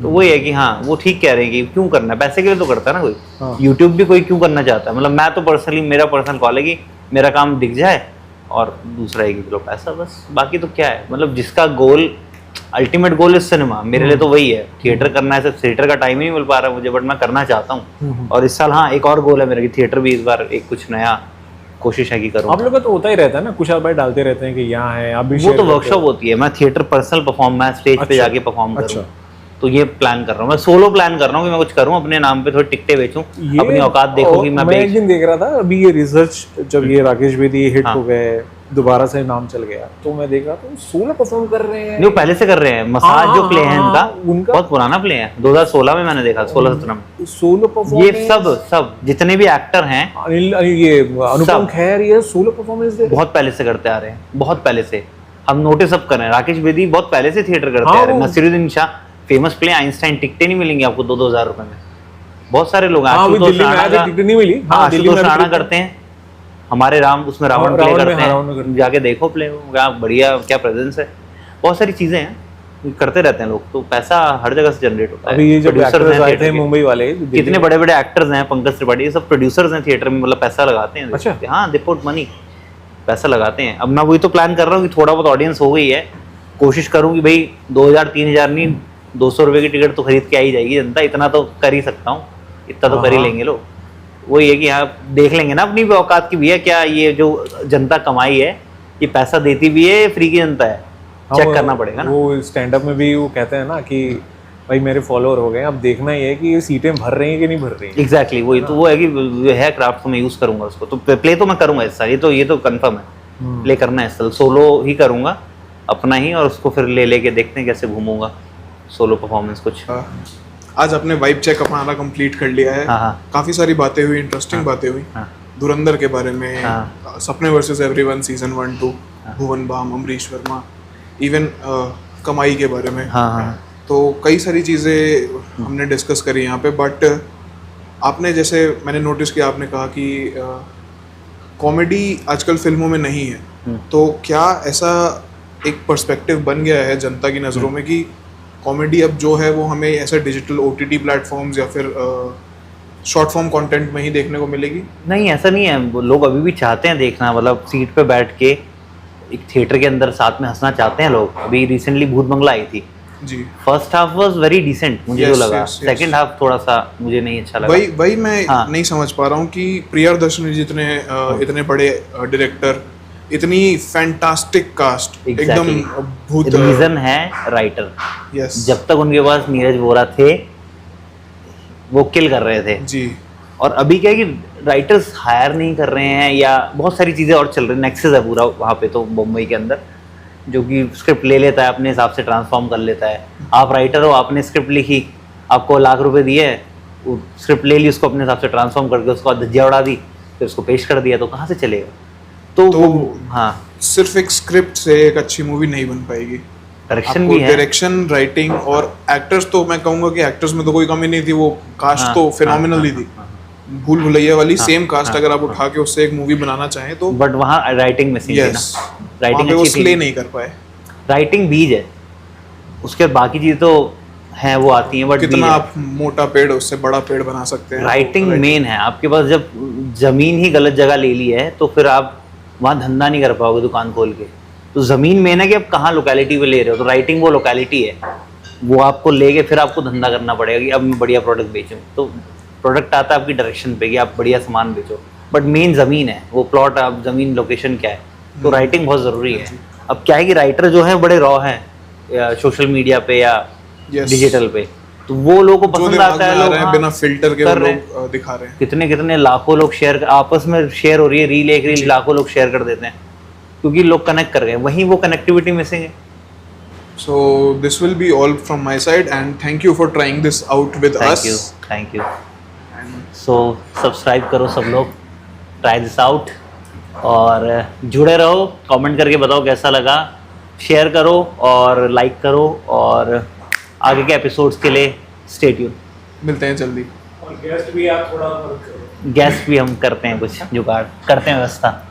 तो वही है कि हाँ वो ठीक कह रहे हैं कि क्यों करना है, पैसे के लिए तो करता है ना कोई। यूट्यूब भी कोई क्यों करना चाहता है, मतलब मैं तो पर्सनली, मेरा पर्सनल कॉल है कि मेरा काम दिख जाए, और दूसरा है कि चलो पैसा, बस बाकी तो क्या है, मतलब जिसका गोल, अल्टीमेट गोल इज सिनेमा, मेरे लिए तो वही है, थिएटर करना है। सिर्फ थिएटर का टाइम ही नहीं मिल पा रहा है मुझे, बट मैं करना चाहता हूँ। और इस साल हाँ एक और गोल है मेरा कि थिएटर भी इस बार एक कुछ नया कोशिश है कि करूँ। आप लोग का तो होता ही रहता है ना, कुछ आप भाई डालते रहते हैं कि यहाँ है, आप भी वो तो वर्कशॉप होती है, मैं थिएटर पर्सनल परफॉर्म, मैं स्टेज पे जाके परफॉर्म करूँ, तो ये प्लान कर रहा हूँ मैं, सोलो प्लान कर रहा हूँ कि मैं कुछ करूँ अपने नाम पे, थोड़ी टिकटें बेचूं, अपनी औकात देखो कि मैं एक दिन देख रहा था अभी ये रिसर्च, जब ये राकेश बेदी हिट हो गए, दोबारा से नाम चल गया, तो मैं देख रहा था सोलो परफॉर्म कर रहे हैं। नहीं, वो पहले से कर रहे हैं। मसाज जो प्ले है उनका बहुत पुराना प्ले है, 2016 में मैंने देखा, 16-17 में सोलो परफॉर्म। ये सब जितने भी एक्टर हैं, ये अनुपम खेर, ये सोलो परफॉर्मेंस बहुत पहले से करते आ रहे हैं, बहुत पहले से हम नोटिस अब कर रहे हैं। राकेश बेदी बहुत पहले से थिएटर करते आ रहे हैं। Naseeruddin Shah famous play Einstein, टिकटें नहीं मिलेंगी आपको 2-2 हज़ार रुपए में। बहुत सारे लोग आशुतोष राणा करते हैं, हमारे राम उसमें रावण प्ले करते हैं, जाके देखो प्ले, बढ़िया क्या प्रेजेंस है। बहुत सारी चीजें हैं, करते रहते हैं लोग, तो पैसा हर जगह से जनरेट होता है। अभी ये जब एक्टर्स आए थे मुंबई वाले, कितने बड़े बड़े एक्टर्स हैं, पंकज त्रिपाठी, ये सब प्रोड्यूसर्स हैं थिएटर में, मतलब पैसा लगाते हैं। अच्छा। हाँ, दे पुट मनी, पैसा लगाते हैं। अब मैं वही तो प्लान कर रहा हूँ कि थोड़ा बहुत ऑडियंस हो गई है, कोशिश करूँ कि भाई 2000-3000 नहीं, 200 रुपए की टिकट तो खरीद के आई जाएगी जनता, इतना तो कर ही सकता हूँ, इतना तो कर ही लेंगे लोग। वही है कि हाँ देख लेंगे ना अपनी औकात की भी है क्या, ये जो जनता कमाई है ये पैसा देती भी है, फ्री की जनता है, चेक करना पड़ेगा ना। वो स्टैंड अप में भी वो कहते हैं ना कि भाई मेरे फॉलोअर हो गए, अब देखना ही है कि ये सीटें भर रही हैं कि नहीं भर रही हैं। एग्जैक्टली वही तो, वो है कि है क्राफ्ट, तो मैं यूज करूंगा उसको, तो प्ले तो मैं करूंगा इस साल, ये तो कंफर्म है, प्ले करना है इस साल, सोलो ही करूंगा अपना ही, और उसको फिर ले लेके देखते हैं कैसे घूमूंगा सोलो परफॉर्मेंस कुछ। आज आपने वाइब चेक हमारा कंप्लीट कर लिया है। काफी सारी बातें हुई, इंटरेस्टिंग बातें हुई, धुरंधर के बारे में, सपने वर्सेस एवरीवन सीजन 1-2, भुवन बाम, अमरीश वर्मा, इवन कमाई के बारे में। तो कई सारी चीज़ें हमने डिस्कस करी यहाँ पे, बट आपने जैसे मैंने नोटिस किया, आपने कहा कि कॉमेडी आजकल फिल्मों में नहीं है, तो क्या ऐसा एक पर्सपेक्टिव बन गया है जनता की नज़रों में कि कॉमेडी अब जो है वो हमें ऐसा डिजिटल OTT प्लेटफॉर्म्स या फिर शॉर्ट फॉर्म कंटेंट में ही देखने को मिलेगी? नहीं, ऐसा नहीं है, लोग अभी भी चाहते हैं देखना, मतलब सीट पे बैठ के एक थिएटर के अंदर साथ में हंसना चाहते हैं लोग। अभी रिसेंटली भूत बंगला आई थी जी, first half was very decent मुझे जो लगा, सेकंड हाफ थोड़ा सा मुझे नहीं अच्छा लगा। वही मैं नहीं समझ पा रहा हूँ कि प्रियदर्शनी जितने इतने बड़े डायरेक्टर, इतनी फैंटास्टिक कास्ट, एकदम भूत, रीजन है राइटर। जब तक उनके पास नीरज वोरा थे वो किल कर रहे थे जी, और अभी क्या है कि राइटर्स हायर नहीं कर रहे हैं, या बहुत सारी चीज़ें और चल रही हैं, नेक्सस है पूरा वहाँ पे तो मुंबई के अंदर, जो कि स्क्रिप्ट ले लेता है अपने हिसाब से ट्रांसफॉर्म कर लेता है। आप राइटर हो, आपने स्क्रिप्ट लिखी, आपको लाख रुपए दिए, वो स्क्रिप्ट ले ली, उसको अपने हिसाब से ट्रांसफॉर्म करके उसको धज्जियां उड़ा दी, फिर उसको पेश कर दिया, तो कहाँ से चलेगा? तो हाँ, सिर्फ एक स्क्रिप्ट से एक अच्छी मूवी नहीं बन पाएगी, डायरेक्शन भी है, डायरेक्शन, राइटिंग और एक्टर्स। तो मैं कहूँगा कि एक्टर्स में तो कोई कमी नहीं थी, वो कास्ट तो फिनोमिनल ही थी, भूल भुलैया वाली सेम कास्ट अगर आप उठा के उससे एक मूवी बनाना चाहें तो, बट वहाँ राइटिंग मिसिंग है ना, राइटिंग वो स्ले नहीं कर पाए। राइटिंग बीज है, उसके बाकी चीज़ तो हैं वो आती हैं, बट कितना आप मोटा पेड़ उससे बड़ा पेड़ बना सकते हैं। राइटिंग मेन है। आपके पास जब जमीन ही गलत जगह ले ली है तो फिर आप वहाँ धंधा नहीं कर पाओगे दुकान खोल के। तो जमीन मेन है कि आप कहाँ लोकेलिटी पे ले रहे हो, तो राइटिंग वो लोकेलिटी है, वो आपको लेके फिर आपको धंधा करना पड़ेगा कि अब मैं बढ़िया प्रोडक्ट बेचूं। तो प्रोडक्ट आता है आपकी डायरेक्शन पे कि आप बढ़िया सामान बेचो, बट मेन ज़मीन है, वो प्लॉट, आप ज़मीन लोकेशन क्या है, तो राइटिंग बहुत ज़रूरी है। अब क्या है कि राइटर जो है बड़े रॉ हैं सोशल मीडिया पे या डिजिटल पे, तो वो लोगों को पसंद आता है, लोग बिना फिल्टर के लोग दिखा रहे हैं। कितने कितने लाखों लोग शेयर आपस में शेयर हो रही है, रील, एक रील लाखों लोग शेयर कर देते हैं क्योंकि लोग कनेक्ट कर गए, वहीं वो कनेक्टिविटी मिसिंग है। So this will be all from my side and thank you for trying this out with us. Thank you. So subscribe करो सब लोग, ट्राई दिस आउट, और जुड़े रहो, कमेंट करके बताओ कैसा लगा, शेयर करो और लाइक करो, और आगे के एपिसोड्स के लिए स्टे ट्यून। मिलते हैं जल्दी। और गेस्ट भी आप थोड़ा गेस्ट भी हम करते हैं, कुछ जुगाड़ करते हैं व्यवस्था।